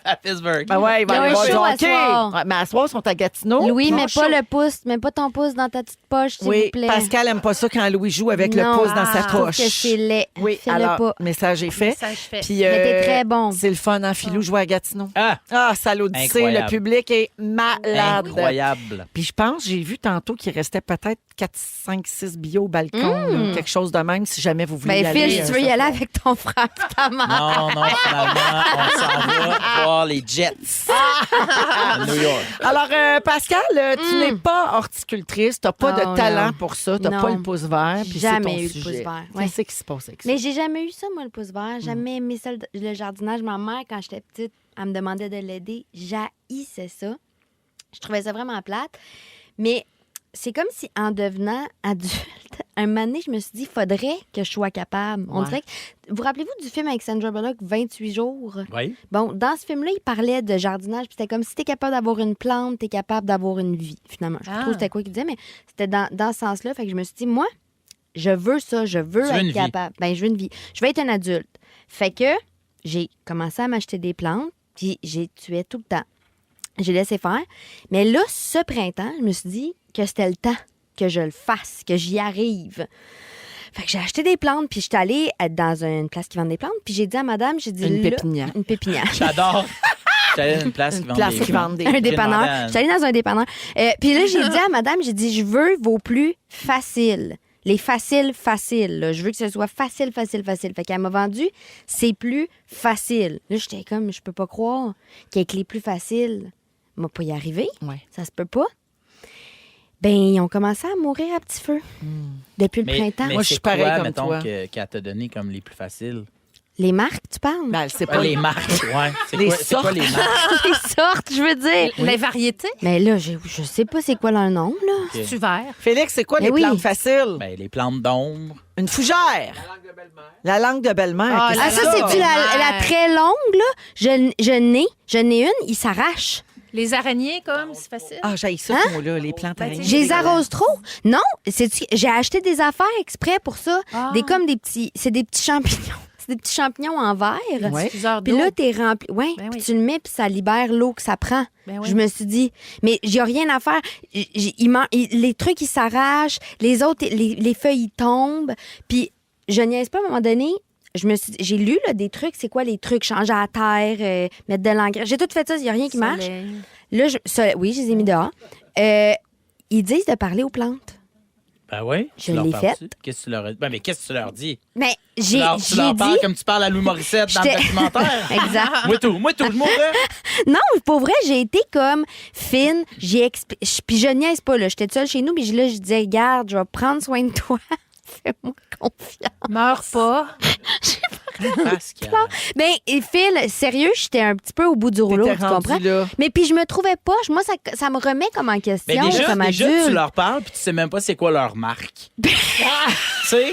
à Pittsburgh. Ben ouais, il va Ils ont aller un voir show du à hockey. soir. Ouais, mais à soir, ils sont à Gatineau. Louis, Ils mets ont pas chaud. mets pas ton pouce dans ta petite poche, s'il Oui, vous plaît. Pascal aime pas ça quand Louis joue avec le Non. pouce dans sa Je trouve poche. que c'est laid. Oui, Fais-le alors, pas. message est fait. Message fait. Puis, Mais t'es très bon. C'est le fun, hein, Philou, jouer à Gatineau. Ah, Ah, Salle Odyssée, Incroyable. le public est malade. incroyable. Puis je pense, j'ai vu tantôt qu'il restait peut-être 4, 5, 6 billets au balcon, là, quelque chose de même, si jamais vous voulez y Ben, aller. Phil, si tu veux y aller avec ton frère et ta mère. Non, finalement, on s'en va voir les Jets à New York. Alors, Pascal, tu n'es pas horticultrice, tu n'as pas Oh, de talent non. pour ça, tu n'as Non. pas le pouce vert, puis c'est Jamais ton eu le sujet. pouce vert, ouais. Qu'est-ce qui se passe avec ça? Mais j'ai jamais eu ça, moi, le pouce vert. Jamais aimé ça, le jardinage. Ma mère, quand j'étais petite, elle me demandait de l'aider. J'haïssais ça. Je trouvais ça vraiment plate. Mais c'est comme si, en devenant adulte, un moment donné, je me suis dit, il faudrait que je sois capable. On Ouais. dirait que... Vous rappelez-vous du film avec Sandra Bullock, 28 jours? Oui. Bon, dans ce film-là, il parlait de jardinage. Puis c'était comme si t'es capable d'avoir une plante, t'es capable d'avoir une vie, finalement. Je sais pas trop c'était quoi qu'il disait, mais c'était dans ce sens-là. Fait que je me suis dit, moi, je veux ça, je veux Tu veux une être vie. capable. Ben, je veux une vie. Je veux être un adulte. Fait que j'ai commencé à m'acheter des plantes, puis j'ai tué tout le temps. J'ai laissé faire. Mais là, ce printemps, je me suis dit que c'était le temps que je le fasse, que j'y arrive. Fait que j'ai acheté des plantes, puis j'étais allée dans une place qui vend des plantes, puis j'ai dit à madame, j'ai dit... Une là- pépinière. Une pépinière. J'adore. J'allais dans une place Une qui vend place des qui vend des... Un dépanneur. demandé à- J'étais allée dans un dépanneur. Puis là, j'ai dit à madame, j'ai dit, je veux vos plus faciles. Les faciles. Là. Je veux que ce soit facile. Fait qu'elle m'a vendu, c'est plus facile. Là, j'étais comme, je peux pas croire qu'avec les plus faciles, on va pas y arriver. Ouais. Ça se peut pas. Ben, ils ont commencé à mourir à petit feu depuis le printemps. Mais Moi, je c'est suis pareil quoi, comme mettons, toi. qu'elle t'a donné comme les plus faciles? Les marques, tu parles? Ben, c'est Ah, pas les marques, ouais. C'est Les quoi, c'est quoi sortes. les marques? Les sortes, je veux dire. Les variétés, Mais là, je sais pas c'est quoi leur nom, là. Ok. tu vert. Félix, c'est quoi Mais les oui. plantes faciles? Ben, les plantes d'ombre. Une fougère. La langue de belle-mère. Ah, Qu'est-ce Ah, que ça, c'est c'est-tu la très longue, là? Je n'ai une, il s'arrache. Les araignées, comme, c'est facile. Ah, j'ai ça, Hein? ce mot-là, les plantes araignées. Je les arrose trop. Non, j'ai acheté des affaires exprès pour ça. Ah. C'est des petits champignons. C'est des petits champignons en verre. Ouais. Diffuseur Puis d'eau. là, t'es rempli. Ouais, Ben puis oui. tu le mets, puis ça libère l'eau que ça prend. Ben oui. Je me suis dit, mais j'ai rien à faire. Les trucs, ils s'arrachent. Les autres, les feuilles, ils tombent. Puis je niaise pas à un moment donné. J'ai lu là, des trucs. C'est quoi les trucs? Changer à terre, mettre de l'engrais. J'ai tout fait ça. Il n'y a rien qui marche. Soleil. Là, oui, je les ai mis dehors. Ils disent de parler aux plantes. Ben oui. Je Tu leur l'ai parles-tu? faite. Qu'est-ce que tu leur as dit? Ben, mais qu'est-ce que tu leur dis? Mais Tu j'ai leur parles dit... comme tu parles à Louis Morissette dans le J'étais- documentaire. Exact. Moi, tout, je mourrais. Non, pour vrai, j'ai été comme fine. Puis je niaise pas, là. J'étais seule chez nous, puis là, je disais, regarde, je vais prendre soin de toi. Fais-moi confiance. Meurs pas. Pascal. Ben, et Phil, sérieux, j'étais un petit peu au bout du rouleau, T'étais tu rendu comprends? là. Mais puis je me trouvais pas. Moi, ça me remet comme en question, Ben déjà, comme tu adulte. leur parles puis tu sais même pas c'est quoi leur marque. Tu sais?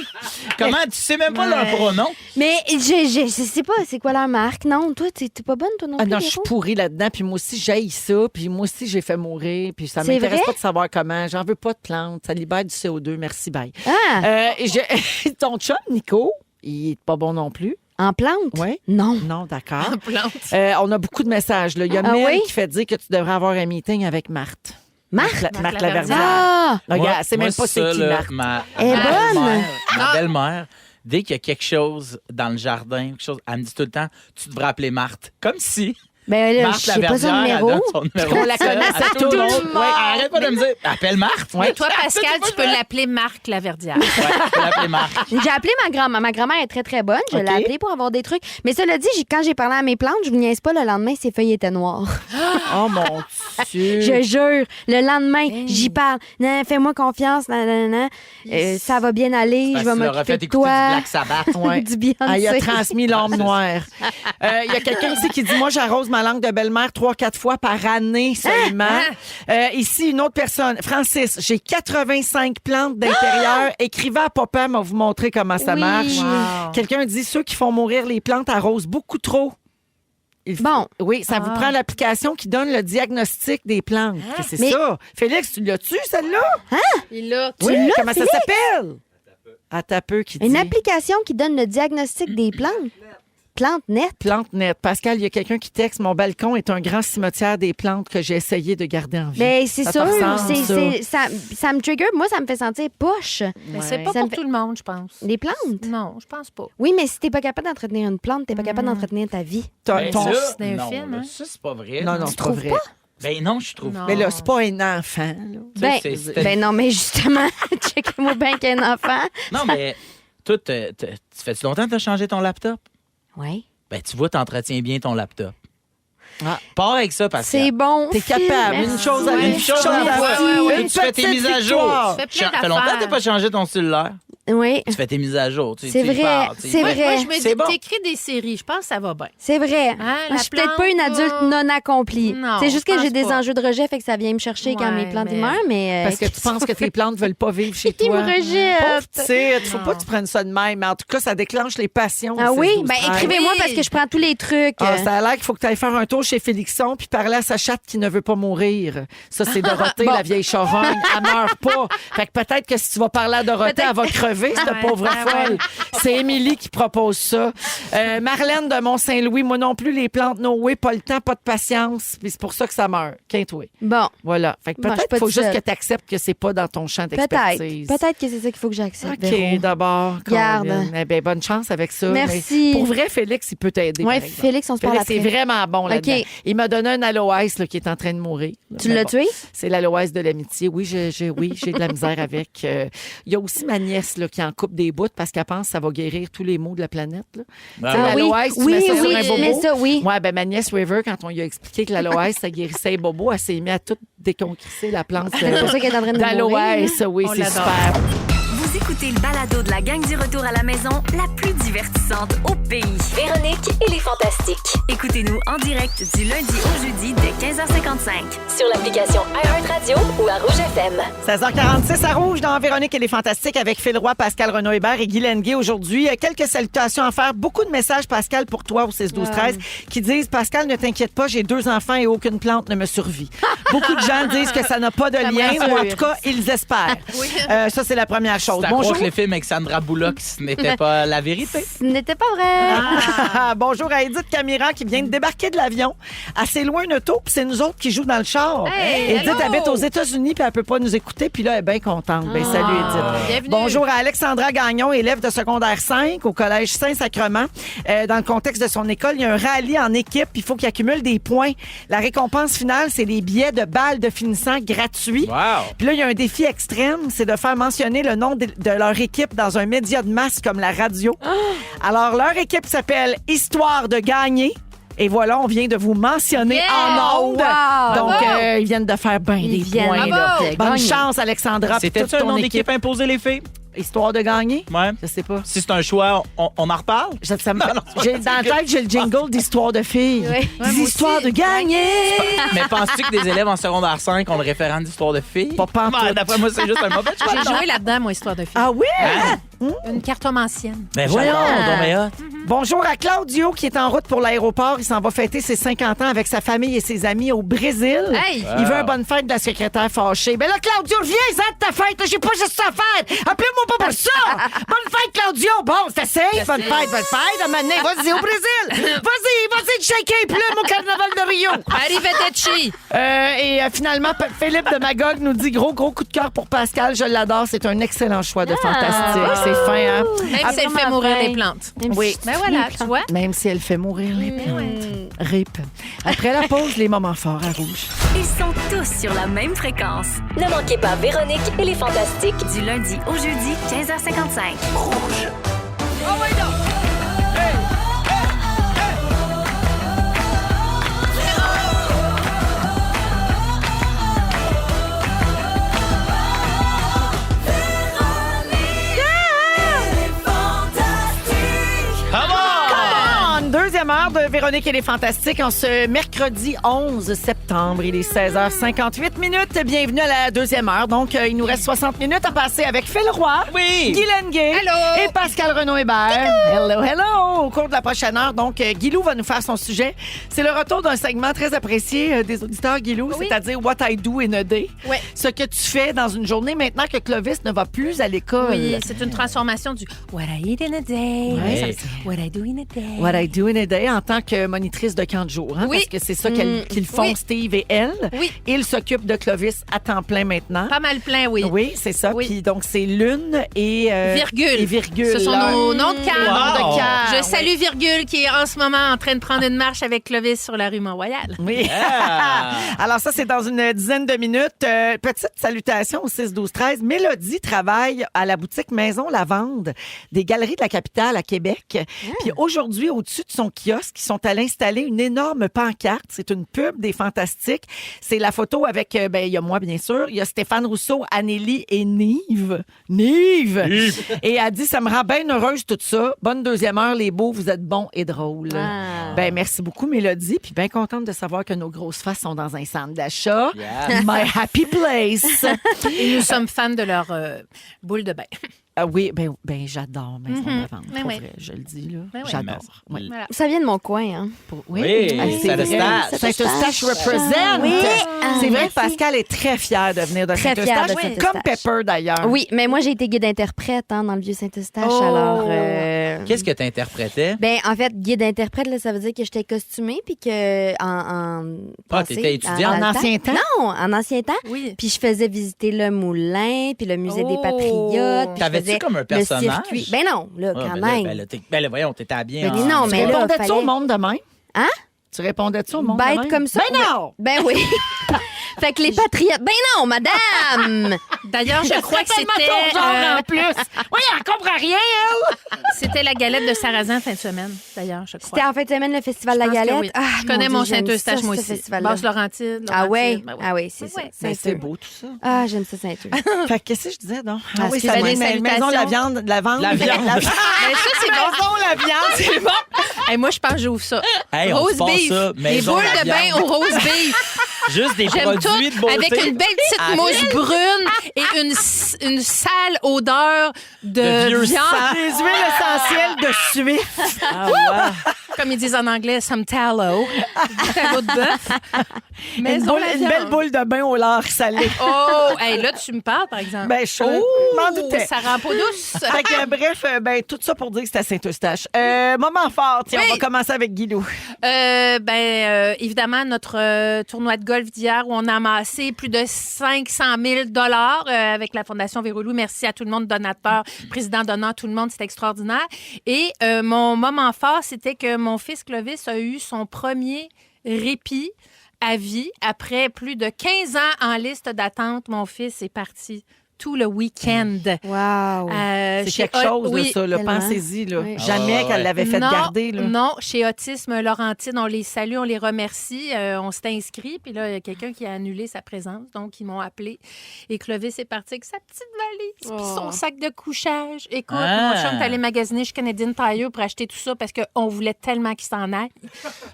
Comment? Tu sais même pas leur pronom? Mais je sais pas, c'est quoi leur marque? Non, toi, t'es pas bonne, toi non Ah plus, non, je suis Véro? pourrie là-dedans, puis moi aussi, j'haïs ça, puis moi aussi, j'ai fait mourir, puis ça C'est m'intéresse vrai? pas de savoir comment. J'en veux pas de plantes, ça libère du CO2, merci, bye. Ah, Ton chum, Nico, il est pas bon non plus. en plante? Oui. Non. Non, d'accord. Plante. On a beaucoup de messages. Là. Il y a Ah Mel oui? qui fait dire que tu devrais avoir un meeting avec Marthe. Marthe? Marthe Laverdière. Laverdière. Ah! Regarde, c'est Moi, même pas ça, c'est qui, là, Marthe. Elle est bonne. Ma belle-mère, dès qu'il y a quelque chose dans le jardin, quelque chose, elle me dit tout le temps, tu devrais appeler Marthe. Comme si Ben là, Marthe je sais pas son Laverdière, elle numéro. donne son numéro. On la connaît à à tout le monde. Ouais, arrête pas de me dire, appelle Marthe. Mais toi, Ouais. Pascal, tu peux l'appeler Marc Laverdière. Ouais, tu peux l'appeler Marthe. J'ai appelé ma grand-mère. Ma grand-mère est très, très bonne. Je l'ai OK. appelée pour avoir des trucs. Mais cela dit, quand j'ai parlé à mes plantes, je vous niaise pas, le lendemain, ses feuilles étaient noires. Oh mon Dieu. Je jure. Le lendemain, j'y parle. Non, fais-moi confiance. Non, non, non. Ça va bien aller. Parce Je vais que tu leur as m'occuper fait de écouter du toi. Black Sabbath. Ouais. Du Beyoncé. Ah, il a transmis l'âme noire. Il y a quelqu'un ici qui dit, moi, j'arrose ma langue de belle-mère 3-4 fois par année seulement. Ici, une autre personne. Francis, j'ai 85 plantes d'intérieur. Écrivez à papa, m'a vous montrer comment ça Oui. marche. Wow. Quelqu'un dit, ceux qui font mourir les plantes arrosent beaucoup trop. Bon. Oui, ça vous prend l'application qui donne le diagnostic des plantes. C'est ça. Félix, tu l'as-tu, celle-là? Il l'a. Oui, l'as, comment Félix? ça s'appelle? À ta peu qui dit. Une application qui donne le diagnostic des plantes. PlanteNet. PlanteNet. Pascal, il y a quelqu'un qui texte « Mon balcon est un grand cimetière des plantes que j'ai essayé de garder en vie. » Ben, c'est Ça sûr. te ressemble, Ça me trigger. Moi, ça me fait sentir poche. Mais c'est pas Ça pour me fait- tout le monde, je pense. Les plantes? Non, je pense pas. Oui, mais si t'es pas capable d'entretenir une plante, t'es pas capable d'entretenir ta vie. Ben, Ton- ça, c'est un non, film, là, hein? ça, c'est pas vrai. Non, non, c'est pas vrai. Ben non, je trouve. Non. Mais là, c'est pas un enfant. là. Ben, c'était- non, mais justement, checkez-moi bien qu'un enfant. Non, mais toi, tu fais-tu longtemps que tu as changé ton laptop? Oui. Ben, tu vois, tu entretiens bien ton laptop. Ah. Pars avec ça, parce que. C'est bon. T'es Phil, capable. merci. Une chose à Une une chose à la fois. Une Tu fais tes petite mises à jour. victoire. Tu fais plein Ça fait longtemps que tu d'affaires. n'as pas changé ton cellulaire. Oui, Tu fais tes mises à jour. Tu C'est tu y vrai, parles, tu y c'est parles. vrai. Moi, je me C'est dis, bon. t'écris des séries. Je pense que ça va bien. c'est vrai. Hein, Moi, la je suis peut-être pas une plante, adulte non accomplie. Non, C'est juste je que j'ai pense des pas. enjeux de rejet, fait que ça vient me chercher quand Ouais, mes plantes mais- meurent, mais... Parce que tu penses que tes plantes veulent pas vivre chez Ils toi. me rejettent. Tu sais, il faut Non. pas que tu prennes ça de même. Mais en tout cas, ça déclenche les passions. Ah ces oui? 12 Ben, 13. écrivez-moi Oui. parce que je prends tous les trucs. Ah, ça a l'air qu'il faut que tu ailles faire un tour chez Félixon puis parler à sa chatte qui ne veut pas mourir. Ça, c'est Dorothée, la vieille charogne. Elle meurt pas. Fait que peut-être que si tu vas parler à Dorothée, elle va crever, cette Ouais, pauvre ouais, folle. ouais. C'est Émilie qui propose ça. Marlène de Mont-Saint-Louis, moi non plus, les plantes, no way, pas le temps, pas de patience. Puis c'est pour ça que ça meurt. Quinte-toi. Bon, Voilà. Fait que Bon, je suis peut-être pas qu'il faut toute juste seule. que tu acceptes que c'est pas dans ton champ peut-être. d'expertise. Peut-être que c'est ça qu'il faut que j'accepte. Véro. OK, d'abord. Garde. Colin. Eh bien, bonne chance avec ça. Merci. Mais pour vrai, Félix, il peut t'aider. Ouais, par exemple. Félix, on se parle Félix, c'est après. vraiment bon là-dedans. OK. Il m'a donné un aloès là, qui est en train de mourir. là. Tu Mais l'as bon, tué? C'est l'aloès de l'amitié. Oui, j'ai de la misère avec. Il y a aussi ma nièce là, qui en coupe des bouts parce qu'elle pense que ça va guérir tous les maux de la planète. Là. Ah, Tu sais, oui, l'aloès, tu oui, mets ça sur oui, un je bobo. mets ça, oui. Ouais, ben ma nièce River, quand on lui a expliqué que l'aloès, ça guérissait les bobos, elle s'est mise à tout déconcrisser la plante C'est pour ça qu'elle est en train de mourir. d'aloès. Oui, On c'est l'adore. super. Vous écoutez le balado de la gang du retour à la maison, la plus divertissante au pays. Véronique et les Fantastiques. Écoutez-nous en direct du lundi au jeudi dès 15h55. Sur l'application iHeartRadio ou à Rouge FM. 16h46 à Rouge dans Véronique et les Fantastiques avec Phil Roy, Pascal Renaud-Hébert et Guy Lenguet aujourd'hui. Quelques salutations à faire. Beaucoup de messages, Pascal, pour toi au 6-12-13 qui disent « Pascal, ne t'inquiète pas, j'ai 2 enfants et aucune plante ne me survit. » Beaucoup de gens disent que ça n'a pas de me lien rassure. ou en tout cas, ils espèrent. Ça, c'est la première chose. C'est à Bonjour. croire que les films avec Sandra Bullock, ce n'était pas la vérité. Ce n'était pas vrai. Bonjour à Edith Camira qui vient de débarquer de l'avion. Assez loin une auto, puis c'est nous autres qui jouons dans le char. Hey, Edith hello! habite aux États-Unis, puis elle peut pas nous écouter, puis là, elle est bien contente. Ben, salut, Edith. Bienvenue. Bonjour à Alexandra Gagnon, élève de secondaire 5 au Collège Saint-Sacrement. Dans le contexte de son école, il y a un rallye en équipe. Il faut qu'il accumule des points. La récompense finale, c'est des billets de balles de finissant gratuits. Wow! Puis là, il y a un défi extrême, c'est de faire mentionner le nom de leur équipe dans un média de masse comme la radio. Alors, leur équipe s'appelle Histoire de gagner. Et voilà, on vient de vous mentionner Yeah! en ondes. Wow! Donc, Bravo! ils viennent de faire bien des viennent points. là. de Bonne gagner. chance, Alexandra. puis C'était toute un ton nom d'équipe imposé, les filles? Histoire de gagner? Ouais. Je sais pas. Si c'est un choix, on en reparle? Ça me fait- dans la tête, j'ai le jingle d'histoire de filles. Oui. Des histoires de gagner. Mais penses-tu que des élèves en secondaire 5 ont le référent d'histoire de filles? Pas pantoute. Ben, d'après moi, c'est juste un mauvais choix. J'ai joué là-dedans, moi, histoire de fille. Ah oui? Une cartomancienne. Ben voyons, donc, mais hot. Bonjour à Claudio qui est en route pour l'aéroport. Il s'en va fêter ses 50 ans avec sa famille et ses amis au Brésil. Hey! Il veut une bonne fête de la secrétaire fâchée. Ben là, Claudio, viens, de ta fête. J'ai pas juste ça à faire. Appelez-moi pas pour ça. Bonne fête, Claudio. Bon, c'est assez. Bonne fête, bonne fête. À un moment donné, vas-y au Brésil. Vas-y, te shaker les plumes au carnaval de Rio. Arrivederci! Et finalement, Philippe de Magog nous dit gros coup de cœur pour Pascal. Je l'adore. C'est un excellent choix de fantastique. C'est fin, hein? Même si elle fait mourir les plantes. Oui. Ben voilà, tu vois. Même si elle fait mourir les plantes. RIP. Après la pause, les moments forts à Rouge. Ils sont tous sur la même fréquence. Ne manquez pas Véronique et les Fantastiques du lundi au jeudi 15h55. Rouge. Come on! Deuxième heure de Véronique et les Fantastiques en ce mercredi 11 septembre. Il est 16h58 minutes. Bienvenue à la deuxième heure. Donc, il nous reste 60 minutes à passer avec Phil Roy, Guylaine Gay et Pascal Renaud-Hébert. Hello, hello! Au cours de la prochaine heure, donc, Guilou va nous faire son sujet. C'est le retour d'un segment très apprécié des auditeurs, Guilou, c'est-à-dire What I Do in a Day. Oui. Ce que tu fais dans une journée maintenant que Clovis ne va plus à l'école. Oui, c'est une transformation du What I eat in a day. Ouais. What I do in a day. What I do in a day en tant que monitrice de camp de jour. Hein, Oui. Parce que c'est ça qu'ils font, Oui. Steve et elle. Oui. Ils s'occupent de Clovis à temps plein maintenant. Pas mal plein, oui. Oui, c'est ça. Oui. Puis donc, c'est Lune et... Virgule. Et virgule. Ce sont là. nos noms de cœur. Noms de cœur. Je salue Virgule qui est en ce moment en train de prendre une marche avec Clovis sur la rue Mont-Royal. Oui. Alors ça, c'est dans une dizaine de minutes. Petite salutation au 6-12-13. Mélodie travaille à la boutique Maison Lavande des Galeries de la Capitale à Québec. Puis aujourd'hui, au-dessus de son kiosque, ils sont allés installer une énorme pancarte. C'est une pub des Fantastiques. C'est la photo avec, il y a moi, bien sûr. Il y a Stéphane Rousseau, Anélie et Nive. Et elle dit, ça me rend bien heureuse tout ça. Bonne deuxième heure, les beaux, vous êtes bons et drôles. Ben merci beaucoup, Mélodie. Puis bien contente de savoir que nos grosses faces sont dans un centre d'achat. Yeah. My happy place. Et nous sommes fans de leur boule de bain. Ah oui, ben j'adore Maison Lavande. Ben Pour oui. vrai, je le dis, là. Ben oui. J'adore. Oui. Voilà. Ça vient de mon coin, hein? Oui, Ah, c'est vrai. Saint-Eustache. Saint-Eustache represent. Oui. C'est vrai Merci. que Pascal est très fier de venir de Très fière Saint-Eustache. de Saint-Eustache. Comme Pepper, d'ailleurs. Oui, mais moi, j'ai été guide interprète dans le vieux Saint-Eustache. Oh. Alors, Qu'est-ce que tu interprétais? ben, en fait, guide interprète, là, ça veut dire que j'étais costumée puis que en passé, t'étais étudiante. dans le En ancien temps? Non, en ancien temps. Oui. Puis je faisais visiter le moulin, puis le musée des Oh. Patriotes. puis je T'avais-tu faisais comme un le personnage? circuit. Ben non, là, Ah, quand ben là, même. ben là, voyons, t'étais habillé Ben en... non, Tu mais là, répondais-tu fallait- au monde de même? Hein? Tu répondais-tu au monde de Bête même? comme ça? Ben non! Ben oui. Fait que les patriotes. Ben non, madame! D'ailleurs, je crois que C'est tellement ton genre en plus. Oui, elle comprend rien, elle. c'était la galette de Sarrasin fin de semaine, d'ailleurs, je crois. C'était en fin de semaine le Festival de la Je pense que Galette. oui. Ah, je connais mon mon Dieu, j'aime Saint-Eustache, ça, moi ce aussi. festival-là. Basse-Laurentide. Ah ouais? Laurentide, Ah oui, c'est ça. Ouais. Ben, c'est Saint-Eustache. beau, tout ça. Ah, j'aime ça, Saint-Eustache. Fait que qu'est-ce que je disais, donc? Ah, oui, excusez, ça des vient de Maison La salutations. Viande. La Vente. La Viande. Mais ça, c'est bon. Maison La Viande. C'est bon. Hey, moi, je pense que j'ouvre ça. Hey, on rose se passe beef. ça, Des Maison boules La de bain Viande. au rose beef. Juste des J'aime tout. produits de beauté. Avec une belle petite Ah, mousse brune et une sale odeur De vieux viande. sang. Des huiles essentielles de suif. Ah, ouais. Comme ils disent en anglais, some tallow. Du tallow de bœuf. Une, Maison La une Viande. belle boule de bain au lard salé. Oh, hey, là, tu me parles, par exemple. Ben, je oh, m'en doutais. ça rend pas douce. Fait que, bref, tout ça pour dire que c'était à Saint-Eustache. Moment fort, tiens, Oui. on va commencer avec Guilou. Évidemment, notre tournoi de golf d'hier où on a amassé plus de 500 000 avec la Fondation Véro-Louis. Merci à tout le monde, donateur, président donnant, tout le monde, c'est extraordinaire. Et mon moment fort, c'était que mon fils Clovis a eu son premier répit à vie. Après plus de 15 ans en liste d'attente, mon fils est parti tout le week-end. Wow. C'est Chez quelque chose, oui, là, ça. Là. tellement. Pensez-y. Là. Oui. Jamais Ah, qu'elle ouais. l'avait fait non, garder. Là. Non, chez Autisme Laurentide, on les salue, on les remercie. On s'est inscrit, puis là, il y a quelqu'un qui a annulé sa présence, donc ils m'ont appelé. Et Clovis est parti avec sa petite valise, puis son sac de couchage. Écoute, mon chum est allé magasiner chez Canadian Tire pour acheter tout ça parce qu'on voulait tellement qu'il s'en aille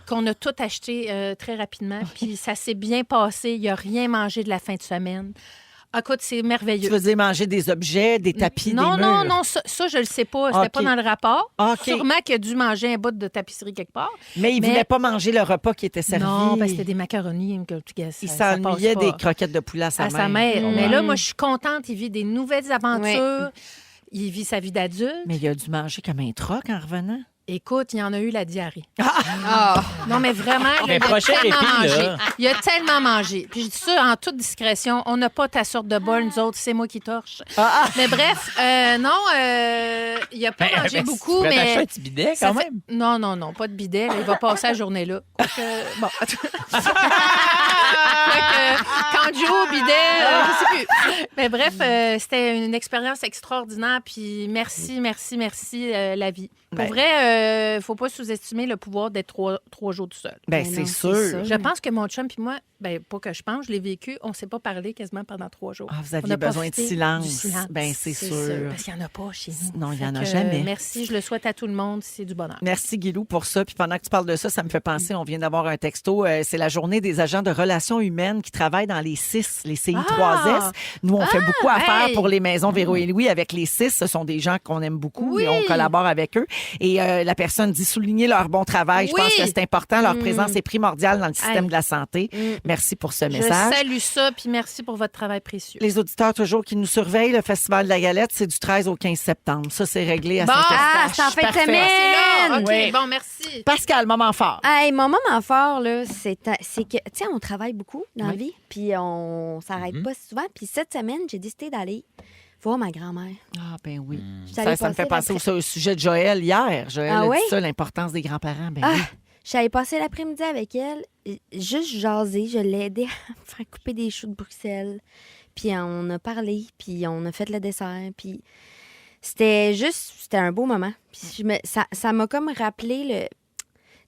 qu'on a tout acheté très rapidement. Puis ça s'est bien passé. Il n'a rien mangé de la fin de semaine. Écoute, c'est merveilleux. Tu faisais manger des objets, des tapis, Non, des non, murs. non, ça, je le sais pas. C'était OK. pas dans le rapport. OK. Sûrement qu'il a dû manger un bout de tapisserie quelque part. Mais il ne voulait pas manger le repas qui était servi. Non, parce que c'était des macaronis. Il s'ennuyait des croquettes de poulet à sa à mère. sa mère. Mm. Mais là, moi, je suis contente. Il vit des nouvelles aventures. Il vit sa vie d'adulte. Mais il a dû manger comme un troc en revenant. Écoute, il y en a eu la diarrhée. Ah. Non, mais vraiment, Mais il a prochain tellement répit, mangé. là. Il a tellement mangé. Puis je dis ça en toute discrétion. On n'a pas ta sorte de bol, nous autres. C'est moi qui torche. Mais bref, non, il a pas mangé beaucoup, Tu pourrais mais... t'acheter un petit bidet, Ça quand fait- même. Non, non, non, pas de bidet. Là, il va passer la journée là. Bon. Quand Joe, bidet, je sais plus. Mais bref, c'était une expérience extraordinaire. Puis merci, merci, merci, la vie. Pour vrai, faut pas sous-estimer le pouvoir d'être trois jours tout seul. Ben, Ben c'est non, sûr. c'est ça. Je pense que mon chum puis moi, pas que je pense, je l'ai vécu, on s'est pas parlé quasiment pendant 3 jours. Ah, vous On aviez a besoin de profité silence. du silence. Ben, c'est sûr. Parce qu'il n'y en a pas chez nous. Non, il y en a Fait que, jamais. Merci, je le souhaite à tout le monde, c'est du bonheur. Merci, Guilou, pour ça. Puis pendant que tu parles de ça, ça me fait penser, on vient d'avoir un texto. C'est la journée des agents de relations humaines qui travaillent dans les CIS, les CI3S. Nous, on fait beaucoup à faire hey! pour les maisons Véro et Louis avec les CIS. Ce sont des gens qu'on aime beaucoup Oui. et on collabore avec eux. Et la personne dit souligner leur bon travail. Je Oui. pense que c'est important. Leur présence est primordiale dans le système Hey. de la santé. Merci pour ce Je message. salue ça, puis merci pour votre travail précieux. Les auditeurs toujours qui nous surveillent, le Festival de la Galette, c'est du 13 au 15 septembre. Ça, c'est réglé à Bon, Saint-Eustache. c'est en fin de Parfait. semaine. C'est là, OK, Oui. bon, merci. Pascal, moment fort. Hey, mon moment fort, là, c'est que, tu sais, on travaille beaucoup dans la vie, puis on s'arrête pas souvent. Puis cette semaine, j'ai décidé d'aller voir ma grand-mère. Ah, ben oui. J'étais allée Ça me fait passer penser au sujet de Joël hier. Joël Ah a oui? dit ça, l'importance des grands-parents. Ben Ah, oui. j'allais passer l'après-midi avec elle, juste jaser. Je l'ai aidé à faire couper des choux de Bruxelles. Puis on a parlé, puis on a fait le dessert. Puis c'était un beau moment. Puis ça m'a comme rappelé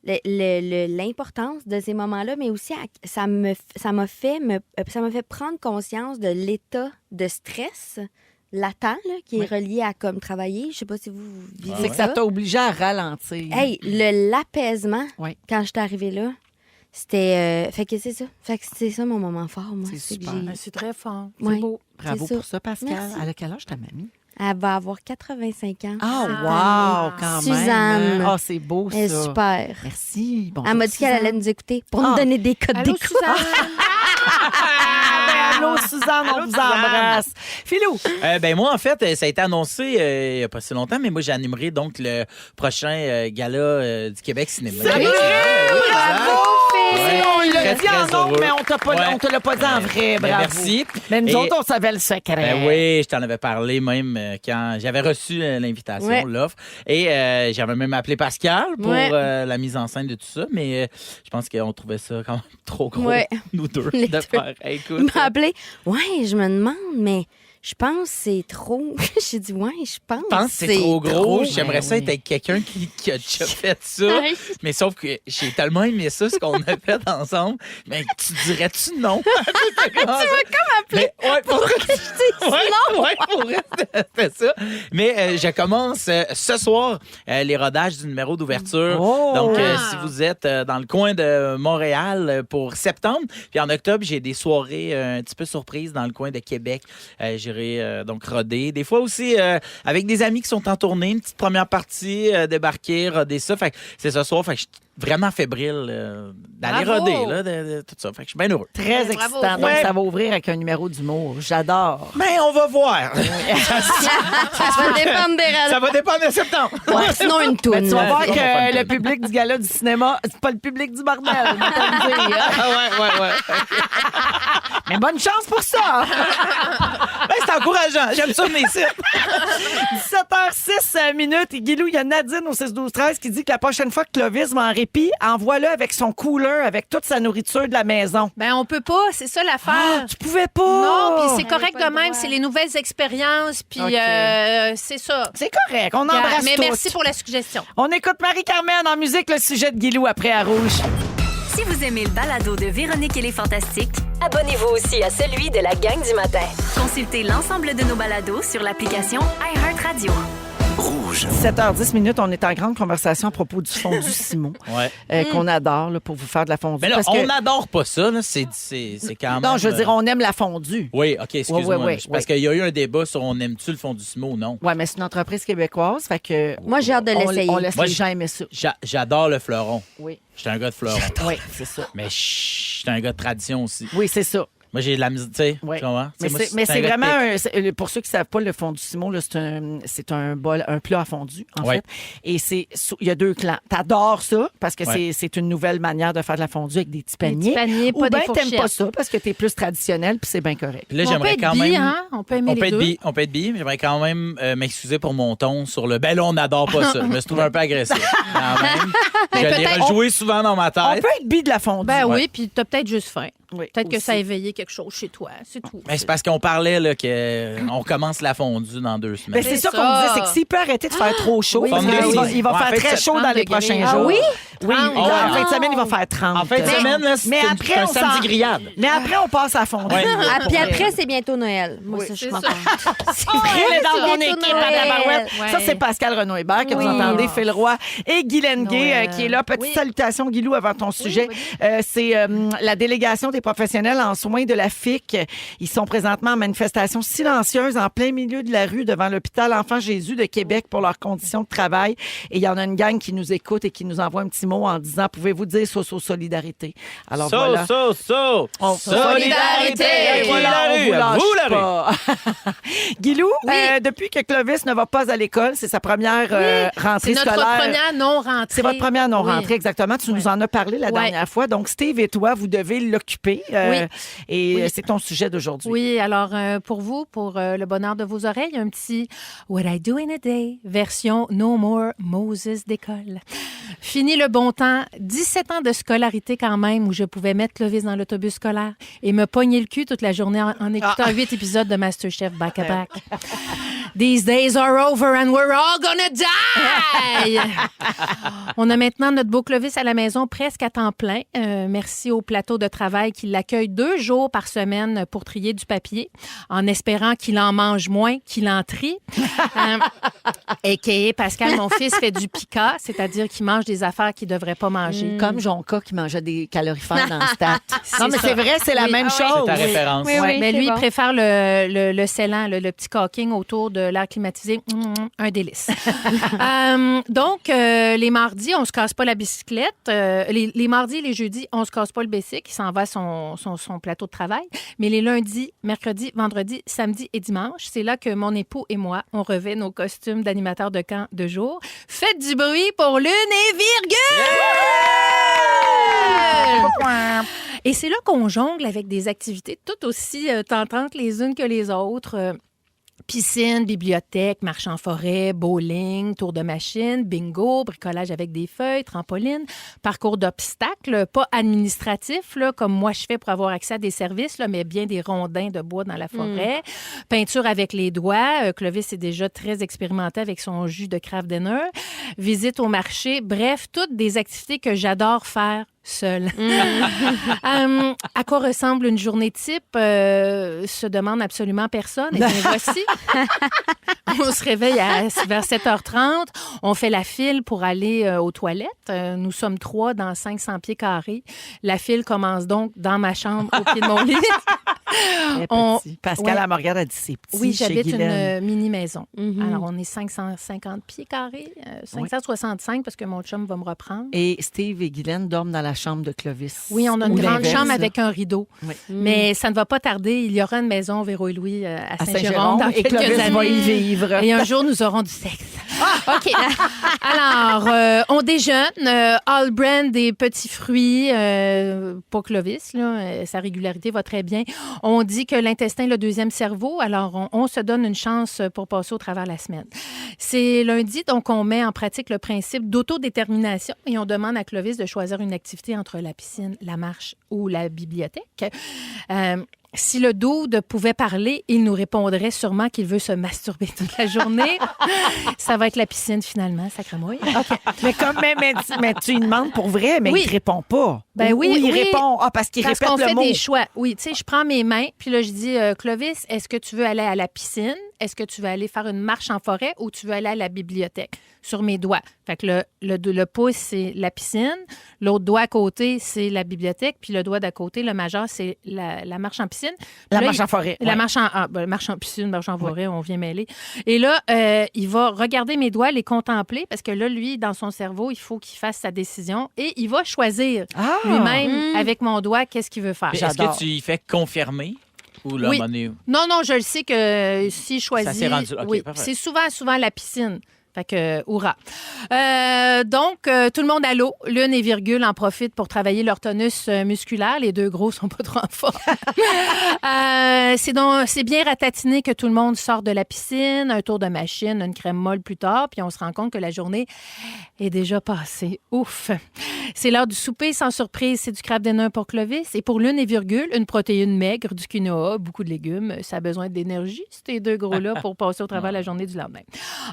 l'importance de ces moments-là, mais aussi ça m'a fait prendre conscience de l'état de stress latent là, qui est relié à comme travailler. Je sais pas si vous vivez C'est que ça t'a obligé à ralentir. Hey, l'apaisement, Oui. quand j'étais arrivée là, c'était... fait que c'est ça. Fait que c'est ça mon moment fort, moi. C'est que super. j'ai- Ben, c'est très fort. C'est Ouais. beau. Bravo c'est pour ça. ça, Pascal. Merci. Elle a quel âge ta mamie? Elle va avoir 85 ans. Ah, wow, quand Suzanne. même. Ah, c'est beau, ça. Elle est super. Merci. Bonjour, Elle m'a dit qu'elle Suzanne. allait nous écouter pour Ah. nous donner des codes Allô, d'écoute. Suzanne? Allô, Suzanne, on vous embrasse. Philou. Ben moi, en fait, ça a été annoncé il n'y a pas si longtemps, mais moi, j'animerai donc le prochain gala du Québec Cinéma. Sérieux? Bravo, Ouais. On l'a Très, dit en très ondes, heureux. mais on te l'a pas dit en vrai. Ben, Bravo. merci. Mais nous Et- autres, on savait le secret. Ben oui, je t'en avais parlé même quand j'avais reçu l'invitation, Ouais. l'offre. Et j'avais même appelé Pascal pour Ouais. la mise en scène de tout ça. Mais je pense qu'on trouvait ça quand même trop gros, Ouais. nous deux, Les de deux. faire. Hey, Il écoute, m'a appelé. Ouais, je me demande, mais je pense que c'est trop. J'ai dit, ouais, je pense je pense que c'est trop gros. trop. J'aimerais Ben ça oui. être avec quelqu'un qui a déjà fait ça. Ouais. Mais sauf que j'ai tellement aimé ça, ce qu'on a fait ensemble. Mais tu dirais-tu non? tu vas comme appeler. Ouais, pour ouais, pour vrai, c'était ça. Mais je commence ce soir les rodages du numéro d'ouverture. Oh! Donc, Wow! si vous êtes dans le coin de Montréal pour septembre, puis en octobre, j'ai des soirées un petit peu surprises dans le coin de Québec. J'irai donc roder. Des fois aussi avec des amis qui sont en tournée, une petite première partie, débarquer, roder ça. Fait que c'est ce soir, fait que je suis vraiment fébrile d'aller Bravo! roder, là, de tout ça. Fait que je suis bien heureux. Très Bravo. excitant. Donc, Ouais. ça va ouvrir avec un numéro d'humour. J'adore. Mais on va voir. Ça va dépendre des Ça va dépendre de septembre. Ouais, sinon, une Mais toune. tu vas voir on va faire que une le public du gala du cinéma, c'est pas le public du bordel. on va te le dire. Ah ouais. Mais bonne chance pour ça. Ben, c'est encourageant. J'aime ça, mes sites. 17h06 minutes. Et Guilou, il y a Nadine au 6-12-13 qui dit que la prochaine fois que Clovis va en répit, envoie-le avec son cooler, avec toute sa nourriture de la maison. Ben, on peut pas, c'est ça l'affaire. Tu pouvais pas. Non, puis c'est On correct avait pas de le même, droit. c'est les nouvelles expériences, puis OK. c'est ça. C'est correct. On embrasse Mais toutes. merci pour la suggestion. On écoute Marie-Carmen en musique, le sujet de Guilou après à Rouge. Si vous aimez le balado de Véronique et les Fantastiques, abonnez-vous aussi à celui de la gang du matin. Consultez l'ensemble de nos balados sur l'application iHeartRadio. 7h10 minutes, on est en grande conversation à propos du fondu Simon, Ouais. qu'on adore là, pour vous faire de la fondue. Mais là, parce que- on n'adore pas ça. Là. C'est quand même... Non, je veux dire, on aime la fondue. Oui, OK, excuse-moi. Ouais, Parce qu'il y a eu un débat sur on aime-tu le fond du Simo ou non. Oui, mais c'est une entreprise québécoise, fait que... Moi, j'ai hâte de on- l'essayer. On laisse Moi, les gens aimer ça. J'adore le fleuron. Oui. J'étais un gars de fleuron. Oui, c'est ça. Mais j'étais un gars de tradition aussi. Oui, c'est ça. Moi, j'ai de la musique, tu sais. Oui. Tu comprends? Mais Tu sais, moi, mais un c'est gars de vraiment, pique. pour ceux qui ne savent pas, le fondu Simon, là, c'est un bol, un plat à fondu, en Ouais. fait. Et il y a deux clans. T'adores ça parce que Ouais. c'est une nouvelle manière de faire de la fondue avec des petits Des paniers. petits paniers, Ou pas des bien t'aimes pas fourchettes. ça parce que t'es plus traditionnel puis c'est bien correct. Puis là, On peut j'aimerais être quand bi, même. hein? On peut aimer On peut les être deux. bi, on peut être bi, mais j'aimerais quand même m'excuser pour mon ton sur le ben là, on n'adore pas ça. Je me suis trouvé un peu agressif. Quand même. Je l'ai peut-être- rejoué souvent dans ma On tête. peut être bi de la fondue. Ben Ouais. oui, puis t'as peut-être juste faim. Oui, Peut-être que aussi. ça a éveillé quelque chose chez toi, c'est tout. Mais c'est parce qu'on parlait là, qu'on commence la fondue dans 2 semaines. Ben, c'est ça ça. qu'on disait, c'est que s'il peut arrêter de faire trop chaud, oui, parce oui. qu'il va Ouais, en faire fait, très ça- chaud dans 30 les prochains degrés. jours. Ah oui? Oui, Ah, en ouais. fin de semaine, il va faire 30. En fin de semaine, là, Mais c'est après, un on samedi s'en- grillade. Mais après, on passe à la fondue. Ouais. Ah, puis Pour après, vrai. c'est bientôt Noël. Moi, Oui, ça, je c'est suis ça. contente. C'est vrai, elle est dans c'est mon bientôt équipe à Noël. Tabarouette. Ouais. Ça, c'est Pascal Renaud-Hébert que vous Oui. entendez, Phil Roy et Guy Lenguet Noël. qui est là. Petite Oui. salutation, Guilou, avant ton sujet. C'est la délégation des professionnels en soins de la FIC. Ils sont présentement en manifestation silencieuse en plein milieu de la rue devant l'hôpital Enfant Jésus de Québec pour leurs conditions de travail. Et il y en a une gang qui nous écoute et qui nous envoie un petit mot en disant, pouvez-vous dire solidarité? Alors voilà. On- Solidarité! Et voilà, on Vous vous lâche vous la rue! pas. Guilou, depuis que Clovis ne va pas à l'école, c'est sa première rentrée C'est notre scolaire. première non-rentrée. C'est votre première non-rentrée, Oui. exactement. Tu nous en as parlé la Ouais. dernière fois. Donc, Steve et toi, vous devez l'occuper. Oui. Et Oui. c'est ton sujet d'aujourd'hui. Oui, alors pour vous, pour le bonheur de vos oreilles, un petit What I Do in a Day, version No More Moses d'école. Fini le bon temps, 17 ans de scolarité quand même, où je pouvais mettre Clovis dans l'autobus scolaire et me pogner le cul toute la journée en écoutant 8 épisodes de MasterChef back-à-back. These days are over and we're all gonna die! On a maintenant notre beau Clovis à la maison presque à temps plein. Merci au plateau de travail qui l'accueille 2 jours par semaine pour trier du papier, en espérant qu'il en mange moins qu'il en trie. A.k.a. Pascal, mon fils, fait du pica, c'est-à-dire qu'il mange des affaires qu'il ne devrait pas manger. Comme Jonca qui mangeait des calorifères dans le stat. C'est Non, mais ça. c'est vrai, c'est la Oui. même Ah oui. chose. C'est ta référence. Oui, oui. Mais c'est lui, bon. il préfère le scellant, le petit caulking autour de l'air climatisé. Un délice. Donc, les mardis, on se casse pas la bicyclette. Les mardis et les jeudis, on se casse pas le bicycle. Il s'en va à son plateau de travail. Mais les lundis, mercredis, vendredis, samedi et dimanche, c'est là que mon époux et moi, on revêt nos costumes d'animateurs de camp de jour. Faites du bruit pour Lune et Virgule! Et c'est là qu'on jongle avec des activités tout aussi tentantes les unes que les autres. Piscine, bibliothèque, marche en forêt, bowling, tour de machine, bingo, bricolage avec des feuilles, trampoline, parcours d'obstacles, pas administratif, là, comme moi je fais pour avoir accès à des services, là, mais bien des rondins de bois dans la forêt. Peinture avec les doigts. Clovis est déjà très expérimenté avec son jus de Kraft Dinner. Visite au marché. Bref, toutes des activités que j'adore faire seule. À quoi ressemble une journée type? Se demande absolument personne. Et bien, voici. On se réveille vers 7h30. On fait la file pour aller aux toilettes. Nous sommes 3 dans 500 pieds carrés. La file commence donc dans ma chambre, au pied de mon lit. Très On- petit. Pascal, ouais. elle me regarde, elle dit c'est petit Oui, chez j'habite Guylaine. une mini-maison. Mhm. Alors, on est 550 pieds carrés, 565 parce que mon chum va me reprendre. Et Steve et Guylaine dorment dans la chambre de Clovis. Oui, on a une Ou grande l'inverse, chambre là. avec un rideau. Oui. Mais ça ne va pas tarder. Il y aura une maison Véro et Louis à À Saint-Jérôme Saint-Jérôme, dans et quelques Clovis va y années. vivre. Et un jour, nous aurons du sexe. OK. Alors, on déjeune. All brand des petits fruits. Pas Clovis, là. Sa régularité va très bien. On dit que l'intestin est le deuxième cerveau. Alors, on se donne une chance pour passer au travers de la semaine. C'est lundi, donc on met en pratique le principe d'autodétermination et on demande à Clovis de choisir une activité entre la piscine, la marche ou la bibliothèque. Si le dude pouvait parler, il nous répondrait sûrement qu'il veut se masturber toute la journée. Ça va être la piscine, finalement, sacramouille. Mais tu lui demandes pour vrai, mais Oui. il te répond pas. Ben Ou oui, il oui. répond. Ah, parce qu'il Parce répète qu'on le fait mot. des choix. Oui, tu sais, je prends mes mains, puis là, je dis, Clovis, est-ce que tu veux aller à la piscine? Est-ce que tu veux aller faire une marche en forêt ou tu veux aller à la bibliothèque? Sur mes doigts. Fait que le pouce, c'est la piscine. L'autre doigt à côté, c'est la bibliothèque. Puis le doigt d'à côté, le majeur, c'est la marche en piscine. La Là, marche en forêt. La ouais. marche en piscine, marche en forêt, on vient mêler. Et là, il va regarder mes doigts, les contempler, parce que là, lui, dans son cerveau, il faut qu'il fasse sa décision et il va choisir Ah! lui-même, avec mon doigt, qu'est-ce qu'il veut faire. Puis Est-ce J'adore. que tu y fais confirmer? Ou là, Oui. monnaie? Non, je le sais que si je choisis... Ça s'est rendu- OK, oui, parfait. c'est souvent la piscine. Fait que, hurrah. Donc, tout le monde à l'eau. Lune et Virgule en profitent pour travailler leur tonus musculaire. Les deux gros sont pas trop en forme. C'est bien ratatiné que tout le monde sort de la piscine, un tour de machine, une crème molle plus tard, puis on se rend compte que la journée est déjà passée. Ouf! C'est l'heure du souper. Sans surprise, c'est du crabe dinner pour Clovis. Et pour Lune et Virgule, une protéine maigre, du quinoa, beaucoup de légumes. Ça a besoin d'énergie, ces deux gros-là, pour passer au travers la journée du lendemain.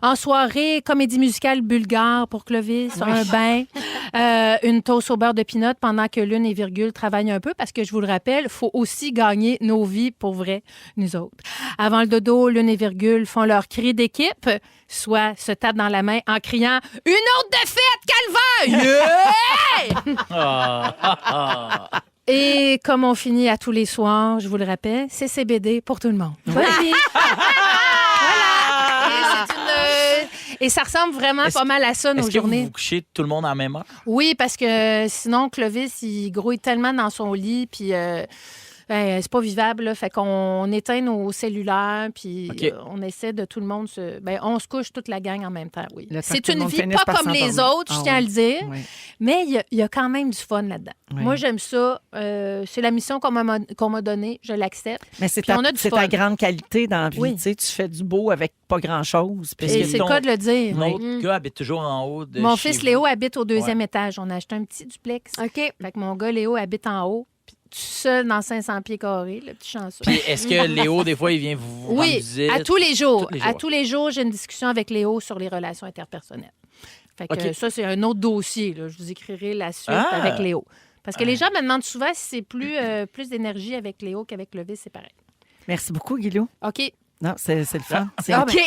En soirée, comédie musicale bulgare pour Clovis, un bain, une toast au beurre de pinot pendant que Lune et Virgule travaillent un peu parce que, je vous le rappelle, il faut aussi gagner nos vies pour vrai, nous autres. Avant le dodo, Lune et Virgule font leur cri d'équipe, soit se tapent dans la main en criant « Une autre défaite, calvaire! Yeah! » Et comme on finit à tous les soirs, je vous le rappelle, c'est CBD pour tout le monde. Bonne nuit! Et ça ressemble vraiment pas mal à ça, nos Est-ce que journées. vous couchez tout le monde en même heure? Oui, parce que sinon, Clovis, il grouille tellement dans son lit, puis c'est pas vivable. Là. Fait qu'on éteint nos cellulaires, puis on essaie de tout le monde on se couche toute la gang en même temps, oui. C'est une vie pas comme les autres, je tiens à le dire, mais il y a quand même du fun là-dedans. Oui. Moi, j'aime ça. C'est la mission qu'on m'a donnée. Je l'accepte. Mais c'est ta grande qualité dans la vie. Oui. Tu fais du beau avec pas grand-chose. Et c'est le cas de le dire. L'autre gars habite toujours en haut de Mon fils Léo habite au 2e étage. On a acheté un petit duplex. OK. Fait que mon gars Léo habite en haut. Tout seul dans 500 pieds carrés, le petit chanceux. Puis est-ce que Léo, des fois, il vient vous rendre visite? À tous les jours. À tous les jours, j'ai une discussion avec Léo sur les relations interpersonnelles. Fait que ça, c'est un autre dossier. Là. Je vous écrirai la suite avec Léo. Parce que les gens me demandent souvent si c'est plus d'énergie avec Léo qu'avec Clovis, c'est pareil. Merci beaucoup, Guilou. OK. Non, c'est le fun. OK.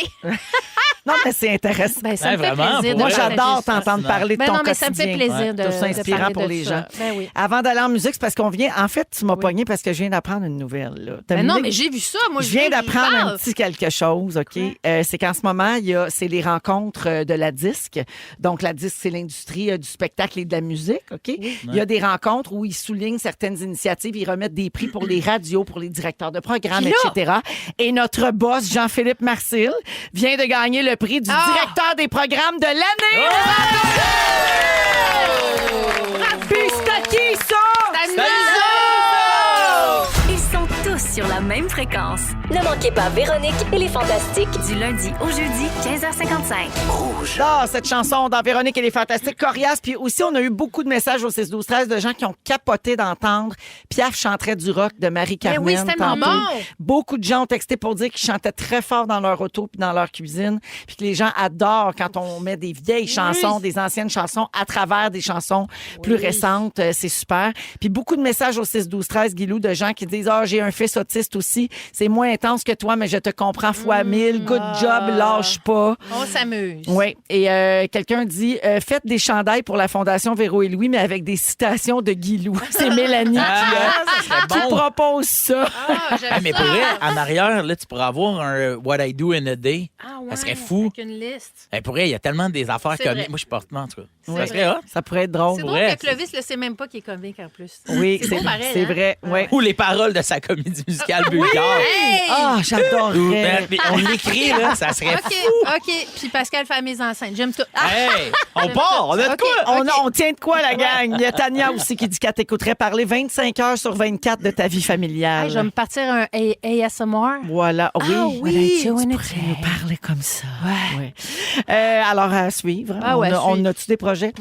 Non, mais c'est intéressant. Ça me fait plaisir. Moi, j'adore t'entendre parler de ton quotidien. Ça me fait plaisir de c'est inspirant pour les gens. Oui. Avant d'aller en musique, c'est parce qu'on vient... En fait, tu m'as pogné parce que je viens d'apprendre une nouvelle. Là. Non, mais j'ai vu ça. Moi, je viens d'apprendre un petit quelque chose, OK? C'est qu'en ce moment, c'est les rencontres de la disque. Donc, la disque, c'est l'industrie du spectacle et de la musique, OK? Oui. Il y a des rencontres où ils soulignent certaines initiatives, ils remettent des prix pour les radios, pour les directeurs de programmes, etc. Et notre boss, Jean-Philippe Marcil, vient de gagner le prix du directeur des programmes de l'année. Puis c'est qui, ça? Ils sont tous sur la même fréquence. Ne manquez pas Véronique et les Fantastiques du lundi au jeudi 15h55. Rouge. Cette chanson dans Véronique et les Fantastiques, coriace. Puis aussi, on a eu beaucoup de messages au 6-12-13 de gens qui ont capoté d'entendre Piaf chanterait du rock de Marie-Carmen. Oui, c'est tellement bon. Beaucoup de gens ont texté pour dire qu'ils chantaient très fort dans leur auto puis dans leur cuisine. Puis que les gens adorent quand on met des vieilles chansons, des anciennes chansons à travers des chansons plus récentes. C'est super. Puis beaucoup de messages au 6-12-13, Guilou, de gens qui disent j'ai un fils autiste aussi. C'est moins intense que toi, mais je te comprends fois 1000. Good job, lâche pas. On s'amuse. Oui. Et quelqu'un dit faites des chandails pour la Fondation Véro et Louis, mais avec des citations de Guilou. C'est Mélanie qui propose ça. Mais pour vrai, en arrière, là, tu pourrais avoir un What I Do in a Day. Ça serait fou. Avec une liste. Pour vrai, il y a tellement des affaires comiques. Moi, je porte en tout cas. Ça serait hot. Ça pourrait être drôle. C'est drôle que Clovis ne sait même pas qu'il est comique en plus. Oui, c'est vrai. Ouais. Ou les paroles de sa comédie musicale bulgare. J'adorerais. On l'écrit, là, ça serait fou. OK. Puis Pascal fait la mise en scène. J'aime tout. Hey, on part. On a de quoi? On tient de quoi, la gang? Il y a Tania aussi qui dit qu'elle t'écouterait parler 25 heures sur 24 de ta vie familiale. Je vais me partir un ASMR. Voilà. Oui. Tu pourrais nous parler comme ça. Ouais. Alors, à suivre. On a-tu des projets?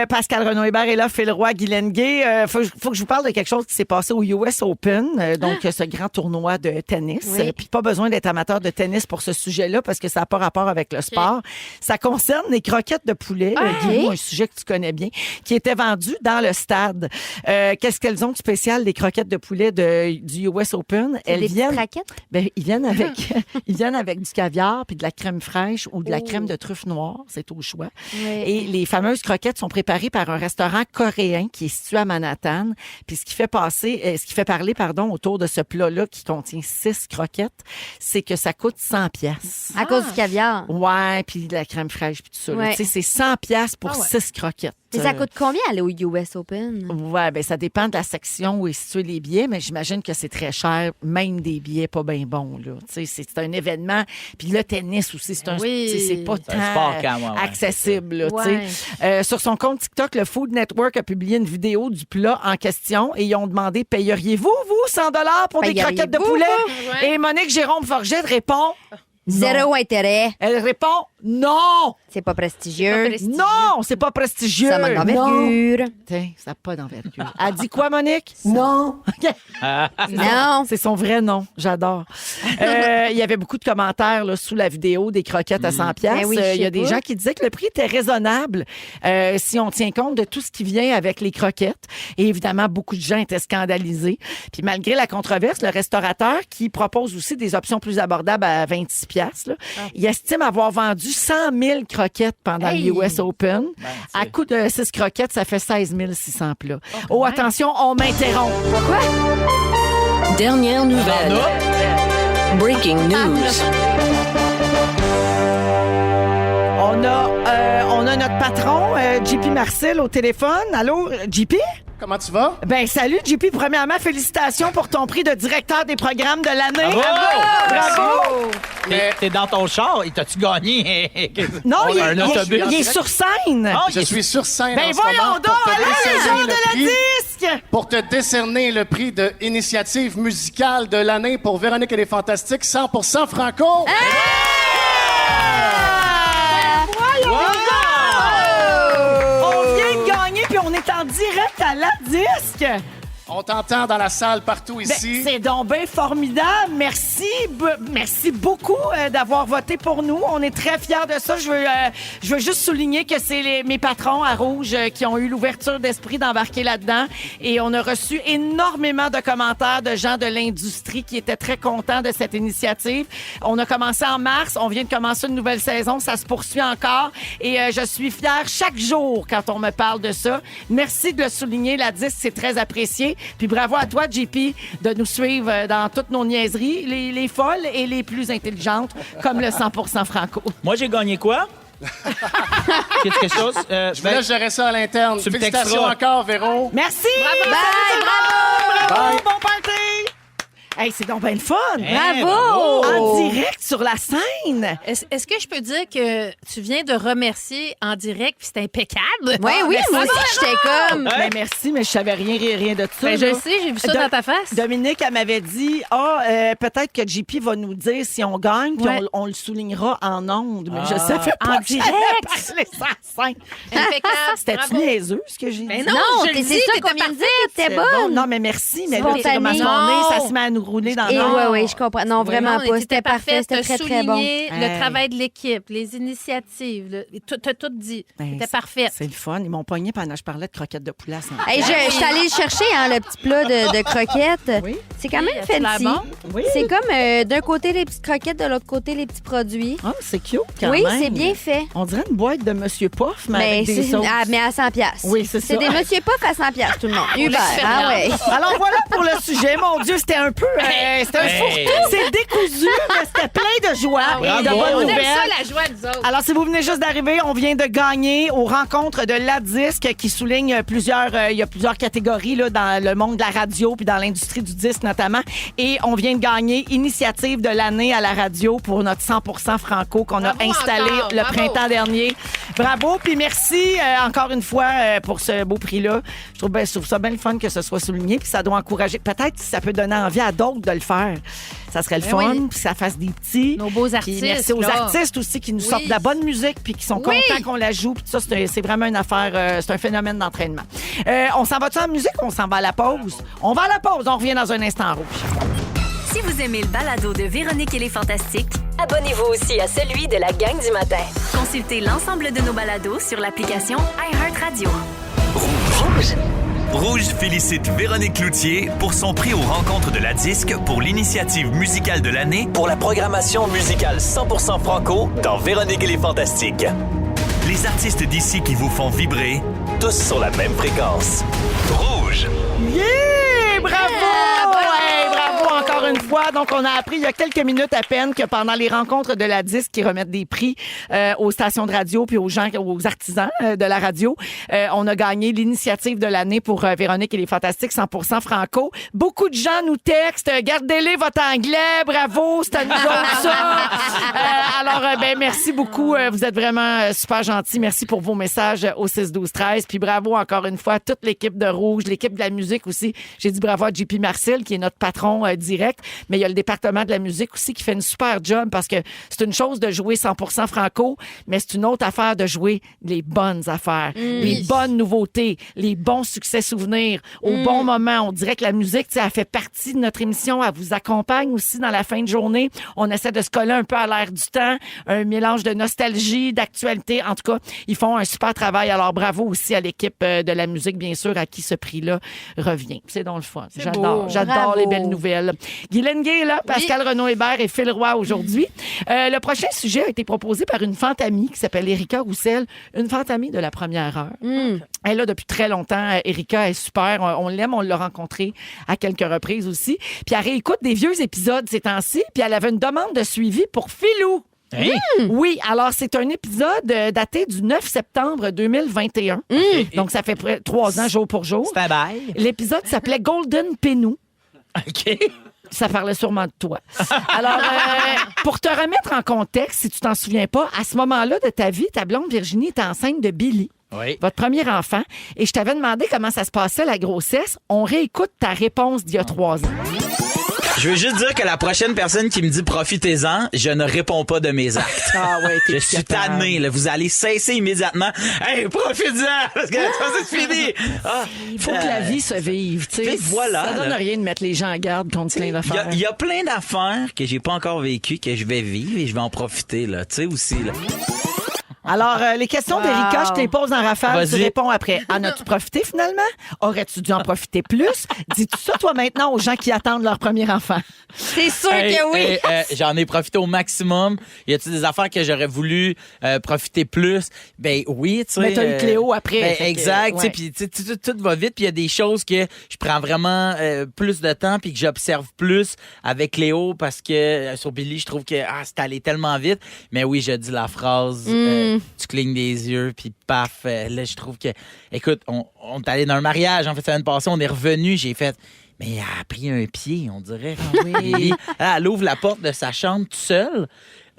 Pascal Renaud-Hébert est là, Phil Roy, Guylaine Gay. Faut que je vous parle de quelque chose qui s'est passé au US Open, donc ce grand tournoi de tennis. Puis pas besoin d'être amateur de tennis pour ce sujet-là parce que ça n'a pas rapport avec le sport. Ça concerne les croquettes de poulet, un sujet que tu connais bien, qui étaient vendues dans le stade. Qu'est-ce qu'elles ont de spécial, les croquettes de poulet du US Open? Elles viennent... ils viennent avec du caviar puis de la crème fraîche ou de la crème de truffe noire, c'est au choix. Et les fameuses croquettes sont préparées par un restaurant coréen qui est situé à Manhattan. Puis ce qui fait parler autour de ce plat-là qui contient 6 croquettes, c'est que ça coûte 100 pièces. À cause du caviar. Ouais, puis de la crème fraîche puis tout ça. Tu sais, c'est 100 pièces pour 6 croquettes. Mais ça coûte combien aller au US Open? Ouais, ben ça dépend de la section où est situé les billets, mais j'imagine que c'est très cher, même des billets pas bien bons. Là. C'est un événement. Puis le tennis aussi, c'est pas C'est un sport quand même, accessible. Là, Ouais. sur son compte TikTok, le Food Network a publié une vidéo du plat en question et ils ont demandé « Payeriez-vous, vous, 100 $ pour des croquettes de poulet? » Ouais. Et Monique Jérôme-Forget répond « Zéro intérêt. Elle répond « Non! C'est pas prestigieux. Non, c'est pas prestigieux. Ça manque d'envergure. Tiens, ça n'a pas d'envergure. Elle dit quoi, Monique? Non. Non. C'est son vrai nom. J'adore. Il y avait beaucoup de commentaires là, sous la vidéo des croquettes à 100 piastres. Ben oui, Il y a je sais des pas. gens qui disaient que le prix était raisonnable si on tient compte de tout ce qui vient avec les croquettes. Et évidemment, beaucoup de gens étaient scandalisés. Puis malgré la controverse, le restaurateur qui propose aussi des options plus abordables à 26 piastres, là, il estime avoir vendu 100 000 croquettes pendant Hey! le US Open. c'est- À coût de 6 croquettes, ça fait 16 600 plats. Oh, attention, on m'interrompt. Dernière nouvelle. Breaking news. On a notre patron, JP Marcel, au téléphone. Allô, JP? Comment tu vas? Ben, salut, JP. Premièrement, félicitations pour ton prix de directeur des programmes de l'année. Bravo! T'es dans ton char et t'as-tu gagné? Non, On a un autobus. il est sur scène. Ah, Je suis sur scène Ben en ce voyons moment donc, allez, le jour de la disque! pour te décerner le prix de initiative musicale de l'année pour Véronique et les Fantastiques 100% franco. On vient de gagner, puis on est en direct à la disque. On t'entend dans la salle partout Ben, ici. c'est donc bien formidable. Merci beaucoup d'avoir voté pour nous. On est très fiers de ça. Je veux juste souligner que c'est mes patrons à Rouge qui ont eu l'ouverture d'esprit d'embarquer là-dedans. Et on a reçu énormément de commentaires de gens de l'industrie qui étaient très contents de cette initiative. On a commencé en mars. On vient de commencer une nouvelle saison. Ça se poursuit encore. Et je suis fière chaque jour quand on me parle de ça. Merci de le souligner. La disque, c'est très apprécié. Puis bravo à toi, JP, de nous suivre dans toutes nos niaiseries, les folles et les plus intelligentes, comme le 100% franco. Moi, j'ai gagné quoi? Quelque chose? Je vous laisse gérer ça à l'interne. Tu me Félicitations texteras. encore, Véro. Merci! Bye. Bon party! Hey, c'est donc bien le fun! Bravo! En direct sur la scène! Est-ce que je peux dire que tu viens de remercier en direct puis c'est impeccable? Oui, oui, moi aussi, j'étais comme... Ben, merci, mais je savais rien de ça. Ben, je là. le sais, j'ai vu ça dans ta face. Dominique, elle m'avait dit, peut-être que JP va nous dire si on gagne, puis Ouais. on le soulignera en ondes. Mais je savais pas en que j'allais direct. parler ça à scène. Impeccable. C'était-tu Bravo. niaiseux, ce que j'ai dit? Ben Non, je le c'est dis, ça t'étais qu'on vient de dire, C'est t'es bon. bonne. Non, mais merci. Mais là, tu sais comment Spontané. on est, ça Non. se met à nous rouler dans Et le oui, je comprends. Non, vraiment Non, pas. mais C'était parfait. C'était très, très bon. souligné le Hey. travail de l'équipe, les initiatives. T'as tout dit. Ben, C'était parfait. C'est le fun. Ils m'ont pogné pendant que je parlais de croquettes de poulet. Hey, je suis allée le chercher, le petit plat de croquettes. Oui. C'est quand Oui, même a-t-il l'air fancy. bon? Oui. C'est comme d'un côté les petites croquettes, de l'autre côté les petits produits. Ah, c'est cute quand Oui, même. c'est bien fait. On dirait une boîte de Monsieur Puff, mais Mais, avec des c'est- sauces. mais à 100 piastres. Oui, c'est ça. C'est des Monsieur Puff à 100 piastres, tout le monde. Uber, ah ouais. Alors voilà pour le sujet. Mon Dieu, c'était un peu... c'était un Hey. fourre-tout. C'est décousu, mais c'était plein de joie Ah oui, et de bravo. bonnes on aime nouvelles. ça, la joie, nous autres. Alors, si vous venez juste d'arriver, on vient de gagner aux rencontres de La Disque qui souligne il y a plusieurs catégories là, dans le monde de la radio puis dans l'industrie du disque notamment. Et on vient de gagner Initiative de l'année à la radio pour notre 100% franco qu'on a Bravo installé encore, le bravo. printemps dernier. Bravo, puis merci encore une fois pour ce beau prix-là. Je trouve ça bien le fun que ce soit souligné puis ça doit encourager. Peut-être si ça peut donner envie à d'autres de le faire. Ça serait le Ben fun, oui. puis ça fasse des petits. Nos beaux Puis artistes. merci aux là. artistes aussi qui nous Oui. sortent de la bonne musique puis qui sont Oui. contents qu'on la joue. Puis ça, c'est vraiment une affaire, c'est un phénomène d'entraînement. On s'en va-tu en musique ou on s'en va à la pause? On va à la pause, on revient dans un instant rouge. Si vous aimez le balado de Véronique et les Fantastiques, Abonnez-vous aussi à celui de la gang du matin. consultez l'ensemble de nos balados sur l'application iHeartRadio. Rouge félicite Véronique Cloutier pour son prix aux rencontres de la disque pour l'initiative musicale de l'année Pour la programmation musicale 100% franco dans Véronique et les Fantastiques. les artistes d'ici qui vous font vibrer. Tous sur la même fréquence. Rouge. Yeah! Bravo! Hey, bravo encore encore une fois. Donc, on a appris il y a quelques minutes à peine que pendant les rencontres de la disque qui remettent des prix aux stations de radio puis aux gens, aux artisans de la radio, on a gagné l'initiative de l'année pour Véronique et les Fantastiques 100% franco. Beaucoup de gens nous textent, gardez-les votre anglais, bravo, c'est à nous autres ça. Alors, merci beaucoup. Vous êtes vraiment super gentils. Merci pour vos messages au 6-12-13. Puis bravo encore une fois à toute l'équipe de Rouge, l'équipe de la musique aussi. J'ai dit bravo à JP Marcel, qui est notre patron direct, mais il y a le département de la musique aussi qui fait une super job parce que c'est une chose de jouer 100% franco, mais c'est une autre affaire de jouer les bonnes affaires, les bonnes nouveautés, les bons succès souvenirs au bon moment. On dirait que la musique, elle fait partie de notre émission. Elle vous accompagne aussi dans la fin de journée. On essaie de se coller un peu à l'air du temps, un mélange de nostalgie, d'actualité. En tout cas, ils font un super travail. Alors, bravo aussi à l'équipe de la musique, bien sûr, à qui ce prix-là revient. C'est donc le fun. J'adore les belles nouvelles. Guylaine Gay est là, Pascal Renaud-Hébert et Phil Roy aujourd'hui. Le prochain sujet a été proposé par une fantamie qui s'appelle Érika Roussel, une fantamie de la première heure. Elle est là depuis très longtemps. Érika est super. On l'aime, on l'a rencontrée à quelques reprises aussi. Puis elle réécoute des vieux épisodes ces temps-ci, puis elle avait une demande de suivi pour Philou. Hey. Oui, alors c'est un épisode daté du 9 septembre 2021. Donc ça fait 3 ans jour pour jour. C'est un bail. L'épisode s'appelait Golden Penou. OK. Ça parlait sûrement de toi. Alors, pour te remettre en contexte, si tu t'en souviens pas, à ce moment-là de ta vie, ta blonde Virginie était enceinte de Billy. Oui. Votre premier enfant. Et je t'avais demandé comment ça se passait, la grossesse. On réécoute ta réponse d'il y a 3 ans. Je veux juste dire que la prochaine personne qui me dit profitez-en, je ne réponds pas de mes actes. Ah ouais, je suis tanné, là. Vous allez cesser immédiatement. Hey, profitez-en! Parce que c'est fini! Il faut que la vie se vive, tu sais. Voilà. Ça donne rien de mettre les gens en garde contre plein d'affaires. Il y a plein d'affaires que j'ai pas encore vécues, que je vais vivre et je vais en profiter, là. Tu sais aussi, là. Alors, les questions d'Érika, je te les pose en rafale, Vas-y. tu réponds après. En as-tu profité finalement? Aurais-tu dû en profiter plus? Dis-tu ça, toi, maintenant, aux gens qui attendent leur premier enfant? C'est sûr que oui. J'en ai profité au maximum. Y a-tu des affaires que j'aurais voulu profiter plus? Ben oui, tu sais. Mais t'as eu Cléo après. Ben, fait que, exact. ouais. Puis tout va vite. Puis il y a des choses que je prends vraiment plus de temps puis que j'observe plus avec Cléo parce que sur Billy, je trouve que c'est allé tellement vite. Mais oui, je dis la phrase. Tu clignes des yeux, puis paf. Là, je trouve que... Écoute, on est allé dans un mariage, en fait, la semaine passée, on est revenu, j'ai fait... Mais elle a pris un pied, on dirait. Oui. Elle ouvre la porte de sa chambre toute seule.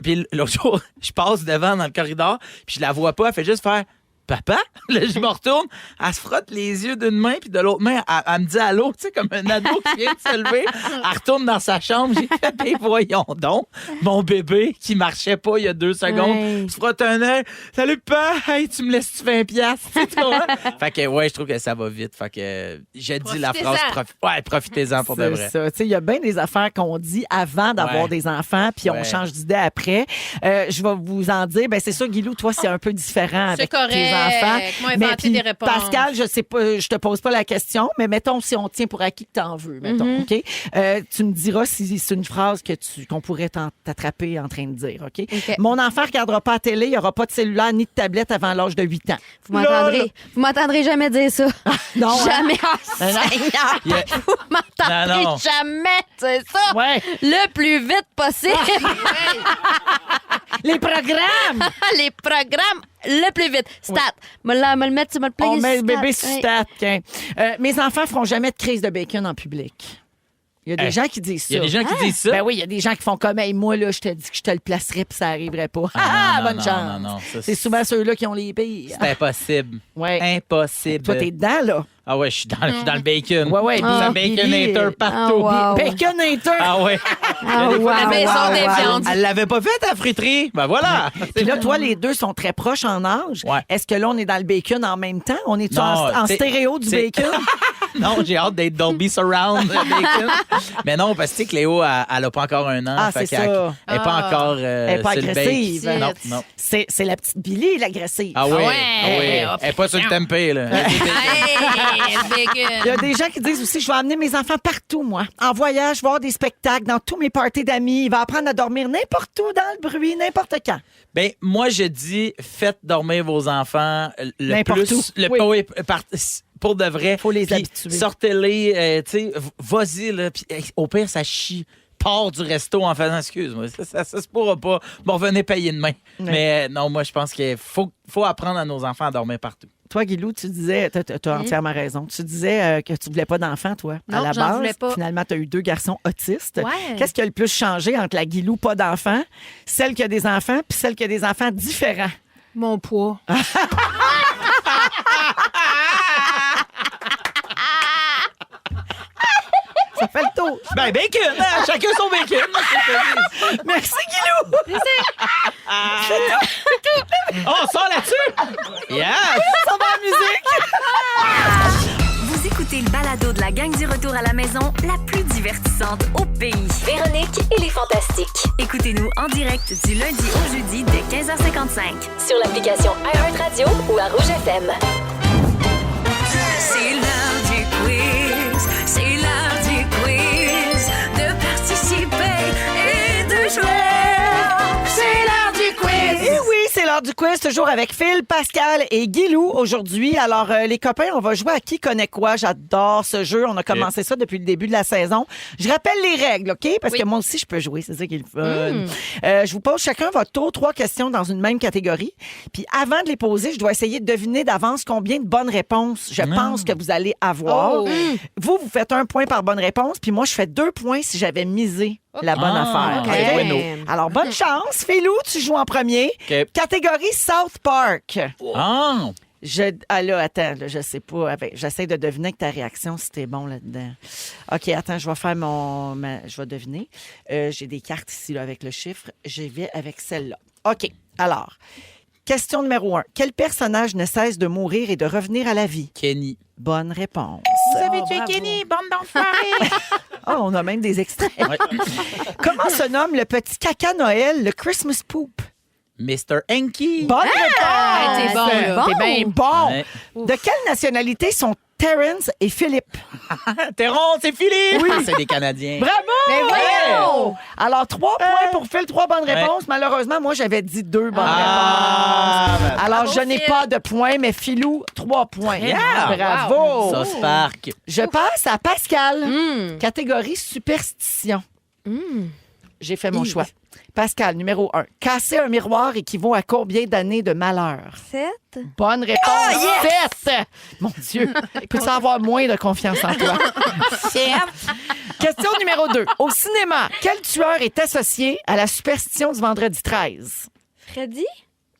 Puis l'autre jour, je passe devant dans le corridor, puis je la vois pas, elle fait juste faire... Papa? Là, je me retourne, elle se frotte les yeux d'une main, puis de l'autre main, elle me dit allô, tu sais, comme un ado qui vient de se lever. Elle retourne dans sa chambre, j'ai fait, ben voyons donc, mon bébé qui marchait pas il y a 2 secondes, se frotte un œil, salut papa, hey, tu me laisses 20 piastres, tu vois? Fait que, ouais, je trouve que ça va vite, fait que, j'ai dit la phrase, profitez-en pour de vrai. C'est ça, tu sais, il y a bien des affaires qu'on dit avant d'avoir des enfants, puis on change d'idée après. Je vais vous en dire, ben c'est ça, Guilou, toi, c'est un peu différent avec tes enfants. Moi, inventer des réponses. Pascal, je sais pas, je te pose pas la question, mais mettons si on tient pour acquis que t'en veux, mettons, OK? Tu me diras si c'est une phrase qu'on pourrait t'attraper en train de dire, OK? Mon enfant regardera pas la télé, il y aura pas de cellulaire ni de tablette avant l'âge de 8 ans. Vous m'entendrez jamais dire ça. Non, jamais. Hein? Seigneur. Vous m'entendrez jamais dire ça. Ouais. Le plus vite possible. Les programmes! Les programmes le plus vite. Stat. Me le mettre, tu me le plugger. On met le bébé sur sur stat. tiens. Mes enfants feront jamais de crise de bacon en public. Il y a des gens qui disent ça. Il y a des gens qui disent ça? Ben oui, il y a des gens qui font comme, hey, moi, là, je te dis que je te le placerais puis ça arriverait pas. Bonne chance. Non, c'est souvent ceux-là qui ont les pires. C'est impossible. Ouais. Impossible. Toi, t'es dedans, là. Ah ouais, je suis dans le bacon. Ouais. Le baconator partout. Baconator! Ah ouais. La maison des viandes. Elle l'avait pas faite à la friterie. Ben voilà. Puis là, toi, les deux sont très proches en âge. Ouais. Est-ce que là, on est dans le bacon en même temps? On est-tu en stéréo du bacon? Non, j'ai hâte d'être Dolby Surround bacon. Mais non, parce que tu sais, Cléo, elle a pas encore 1 an. C'est ça. Elle n'est pas encore elle est pas sur le agressive. bacon. Non. C'est la petite Billy, l'agressive. Ah oui. Ouais. Elle n'est pas sur le tempeh, là. Il y a des gens qui disent aussi, je vais amener mes enfants partout, moi. En voyage, voir des spectacles, dans tous mes parties d'amis. Il va apprendre à dormir n'importe où, dans le bruit, n'importe quand. Ben, moi, je dis, faites dormir vos enfants le N'importe plus. où. Oui. Pour de vrai. Faut les Puis habituer. Sortez-les, tu sais, vas-y, là. Puis au pire, ça chie. Part du resto en faisant excuse-moi. Ça se pourra pas. Bon, venez payer demain. Ouais. Mais non, moi, je pense qu'il faut apprendre à nos enfants à dormir partout. Toi, Guilou, tu disais, tu as entièrement raison. Tu disais que tu voulais pas d'enfant, toi, Non, à la j'en base. voulais pas. Finalement, tu as eu 2 garçons autistes. Ouais. Qu'est-ce qui a le plus changé entre la Guilou pas d'enfant, celle qui a des enfants, puis celle qui a des enfants différents? Mon poids. Ça fait le tour. Ben, bacon! Hein? Chacun son bacon! Merci, Guilou! On sort là-dessus! Yes! Ça va en musique! Vous écoutez le balado de la gang du retour à la maison, la plus divertissante au pays. Véronique et les Fantastiques. Écoutez-nous en direct du lundi au jeudi dès 15h55. Sur l'application iHeartRadio ou à Rouge FM. C'est l'heure du quiz, c'est l'heure du quiz, de participer et de jouer. C'est l'heure du quiz. Et oui, c'est l'heure du quiz, toujours avec Phil, Pascal et Guilou aujourd'hui. Alors, les copains, on va jouer à qui connaît quoi. J'adore ce jeu. On a commencé ça depuis le début de la saison. Je rappelle les règles, OK? Parce que moi aussi, je peux jouer. C'est ça qui est le fun. Je vous pose chacun votre tour, 3 questions dans une même catégorie. Puis avant de les poser, je dois essayer de deviner d'avance combien de bonnes réponses je pense que vous allez avoir. Vous faites 1 point par bonne réponse, puis moi, je fais 2 points si j'avais misé la bonne affaire. OK. OK? Bueno. Alors, bonne chance. Philou, tu joues en premier. OK. Catégorie South Park. Ah! Là, attends, là, je sais pas. J'essaie de deviner que ta réaction, si t'es bon là-dedans. OK, attends, je vais faire je vais deviner. J'ai des cartes ici là, avec le chiffre. Je vais avec celle-là. OK, alors, question numéro 1. Quel personnage ne cesse de mourir et de revenir à la vie? Kenny. Bonne réponse. Vous avez tué Kenny, bande d'enfoirés! Oh, on a même des extraits. Comment se nomme le petit caca Noël, le Christmas poop? Mr. Hanky. Bonne réponse! t'es bon, là. T'es bien bon. Ouais. De quelle nationalité sont Terrence et Philippe? T'es rond, c'est Philippe! Oui. C'est des Canadiens. Bravo! voyons! Alors, 3 points pour Phil, 3 bonnes réponses. Malheureusement, moi, j'avais dit 2 bonnes réponses. Alors, Bravo, je n'ai Phil. pas de points, mais Philou, 3 points. Yeah! Bravo! Ça se parque. Je passe à Pascal. Catégorie superstition. J'ai fait mon choix. Pascal, numéro 1. Casser un miroir équivaut à combien d'années de malheur? 7. Bonne réponse. 7. Mon Dieu. Peux-tu avoir moins de confiance en toi? 7. Question numéro 2. Au cinéma, quel tueur est associé à la superstition du vendredi 13? Freddy?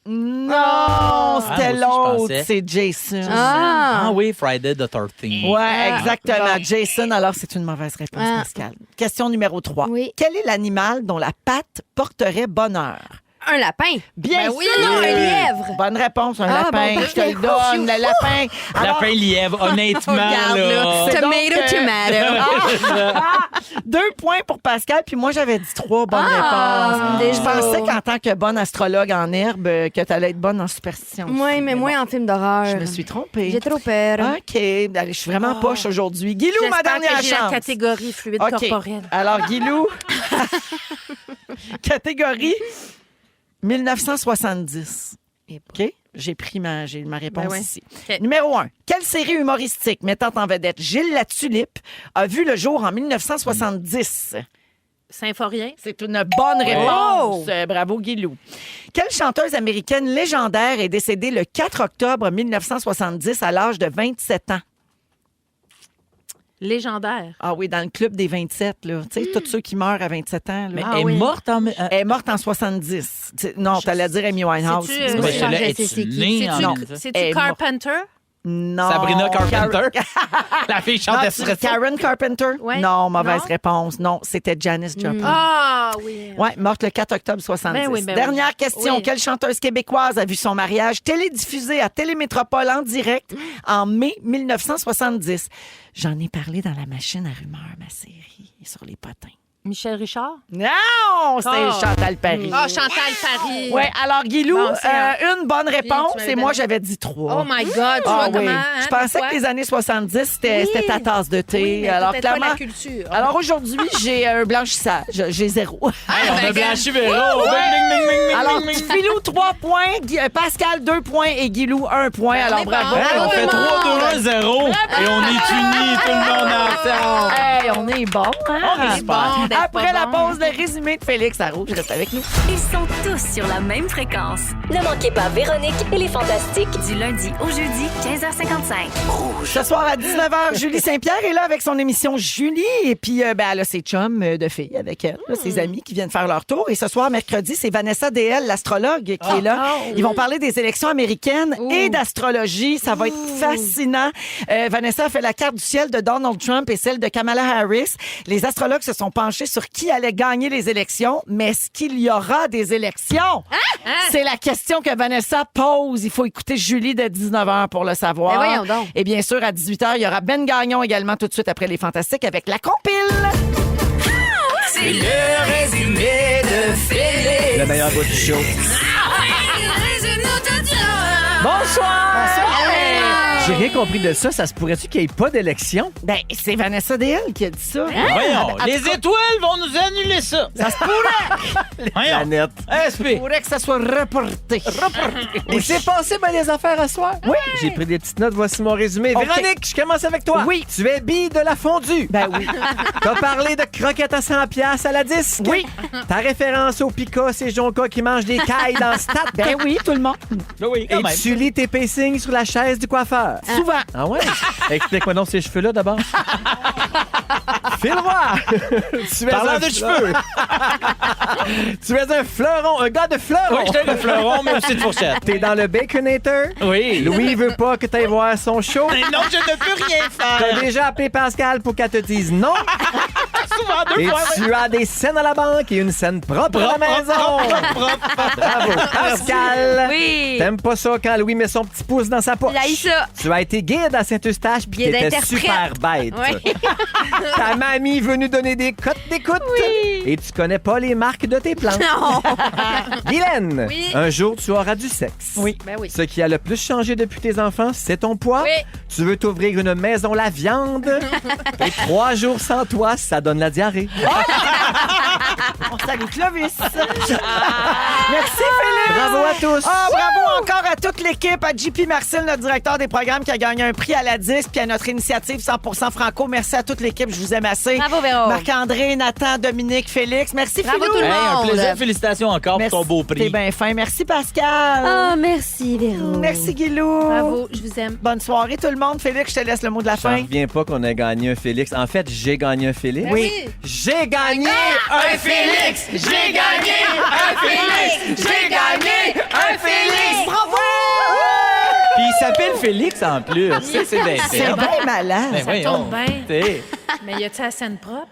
Non, c'était moi aussi, je l'autre. pensais. C'est Jason. Ah oui, Friday the 13th. Ouais, exactement. Jason, alors c'est une mauvaise réponse, Pascal. Question numéro 3. Oui. Quel est l'animal dont la patte porterait bonheur? Un lapin. Bien oui, sûr! non, un lièvre. Bonne réponse, un Ah, lapin. bon, je te le donne, le lapin. Alors, Lapin lièvre, honnêtement, Regarde, là. c'est donc, Tomato. 2 points pour Pascal, puis moi, j'avais dit 3 bonnes réponses. déjà. Je pensais qu'en tant que bonne astrologue en herbe, que tu allais être bonne en superstition. Oui, aussi. mais moins en film d'horreur. Je me suis trompée. J'ai trop peur. OK. Allez, je suis vraiment poche aujourd'hui. Guilou, ma J'espère dernière que j'ai la chance. catégorie fluide OK. corporelle. Alors, Guilou, catégorie 1970. OK? J'ai ma réponse Ben ouais. ici. OK. Numéro 1. Quelle série humoristique mettant en vedette Gilles Latulippe a vu le jour en 1970? Symphorien. C'est une bonne réponse. Bravo, Guilou. Quelle chanteuse américaine légendaire est décédée le 4 octobre 1970 à l'âge de 27 ans? Légendaire. Ah oui, dans le club des 27, là. Tu sais, tous ceux qui meurent à 27 ans. Là. Mais Ah elle est oui. morte en... Elle est morte en 70. Non, t'allais dire Amy Winehouse. C'est-tu, Ben, Oui, celle-là, je sais es-tu c'est qui. née en... Non. C'est-tu Elle est morte. Carpenter? Non. Sabrina Carpenter. La fille chante Non, espresso. Karen Carpenter? Ouais. Non, mauvaise Non? réponse. Non, c'était Janis Joplin. Ah oui. Ouais, morte le 4 octobre 70. Ben oui, ben oui. Dernière question. Oui. Quelle chanteuse québécoise a vu son mariage télédiffusé à Télémétropole en direct en mai 1970? J'en ai parlé dans La Machine à rumeurs, ma série, sur les potins. Michel Richard? Non, c'est Oh. Chantal Paris. Ah, Chantal Paris. Oui, alors Guilou, Bon, c'est une bonne réponse tu m'avais et moi donné- j'avais dit 3. Oh my God, tu vois Ah oui. comment? Hein, Je pensais pourquoi? que les années 70, c'était ta tasse de thé. Oui, mais alors peut-être clairement. pas la culture. Alors aujourd'hui, j'ai un blanchissage. J'ai 0. Hey, on a blanchi Véro. Bing, bing, bing, bing, Alors, bing, bing. Philou, 3 points. Pascal, 2 points. Et Guilou, 1 point. Alors, est bravo. bon. Hey, on fait 3-2-1-0 et on est unis, tout le monde ensemble. Hey, on est bon, hein? On est super. Bon, d'être Après pas la bon. pause, le résumé de Félix à Rouge. Reste avec nous. Ils sont tous sur la même fréquence. Ne manquez pas Véronique et les Fantastiques. Du lundi au jeudi, 15h55. Ce soir à 19h, Julie Saint-Pierre est là avec son émission Julie. Et puis, elle a ses chums de filles avec elle, là, ses amis qui viennent faire leur tour. Et ce soir, mercredi, c'est Vanessa DL, l'astrologue, qui est là. Ils vont parler des élections américaines et d'astrologie. Ça va être fascinant. Vanessa a fait la carte du ciel de Donald Trump et celle de Kamala Harris. Les astrologues se sont penchés sur qui allait gagner les élections, mais est-ce qu'il y aura des élections? C'est la question que Vanessa pose. Il faut écouter Julie de 19h pour le savoir. Ben voyons donc. Et bien sûr, à 18h, il y aura Ben Gagnon également tout de suite après Les Fantastiques avec la compile. C'est le résumé de Félix. Le meilleur bout du show. Bonsoir! J'ai rien compris de ça. Ça se pourrait-tu qu'il n'y ait pas d'élection? Ben, c'est Vanessa DL qui a dit ça. Voyons, les étoiles vont nous annuler ça. Ça se pourrait. Voyons. Planète. SP. Il faudrait que ça soit reporté. Il s'est passé bien des affaires à soir. Oui. J'ai pris des petites notes. Voici mon résumé. OK. Véronique, je commence avec toi. Oui. Tu es bille de la fondue. Ben oui. T'as parlé de croquettes à 100$ à la disque. Oui. Ta référence au Picas et Jonca qui mangent des cailles dans le stade. Ben oui, tout le monde. Oui, Et quand même. tu lis tes pacings sur la chaise du coiffeur. Souvent. Ah ouais? Explique-moi donc ces cheveux-là d'abord. Phil Roy! Tu es Parlant un de fleuron. cheveux. Tu es un fleuron, un gars de fleuron. Oui, je suis un fleuron, mais aussi de fourchette. T'es dans le Baconator. Oui. Louis veut pas que t'ailles voir son show. Mais non, je ne peux rien T'as faire. déjà appelé Pascal pour qu'elle te dise non. Souvent deux Et fois. tu as des scènes à la banque et une scène propre à la maison. Bravo. Pascal. Oui. T'aimes pas ça quand Louis met son petit pouce dans sa poche. J'ai haï ça. Tu as été guide à Saint-Eustache puis Guide t'étais interprète. super bête. Oui. Ta mamie veut nous donner des cotes d'écoute. Oui. Et tu connais pas les marques de tes plantes. Non. Guylaine, Oui. un jour tu auras du sexe. Oui. Ben oui. Ce qui a le plus changé depuis tes enfants, c'est ton poids. Oui. Tu veux t'ouvrir une maison la viande. Et 3 jours sans toi, ça donne la diarrhée. On salue Clovis. Merci, Félix. Bravo à tous. Ah, bravo encore à toute l'équipe, à JP Marcel, notre directeur des programmes qui a gagné un prix à la disque, puis à notre initiative 100% Franco. Merci à toute l'équipe, je vous aime assez. Bravo, Véro. Marc-André, Nathan, Dominique, Félix. Merci, Bravo Philou. tout le Hey, un monde. plaisir. Félicitations encore Merci. pour ton beau T'es prix. bien fin. Merci, Pascal. Ah, merci, Véro. Merci, Guilou. Bravo, je vous aime. Bonne soirée, tout le monde. Félix, je te laisse le mot de la J'en fin. reviens pas qu'on a gagné un Félix. En fait, j'ai gagné un Félix. Oui. J'ai gagné un Félix! J'ai gagné un Félix! J'ai gagné un Félix! Bravo! Puis il s'appelle Félix en plus. C'est bien C'est fait. bien malade. Ben voyons. tombe bien. T'sais. Mais y a-tu la scène propre?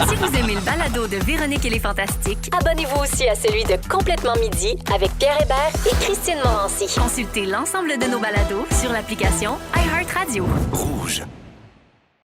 Si vous aimez le balado de Véronique et les Fantastiques, Abonnez-vous aussi à celui de Complètement Midi avec Pierre Hébert et Christine Morancy. consultez l'ensemble de nos balados sur l'application iHeartRadio. Rouge.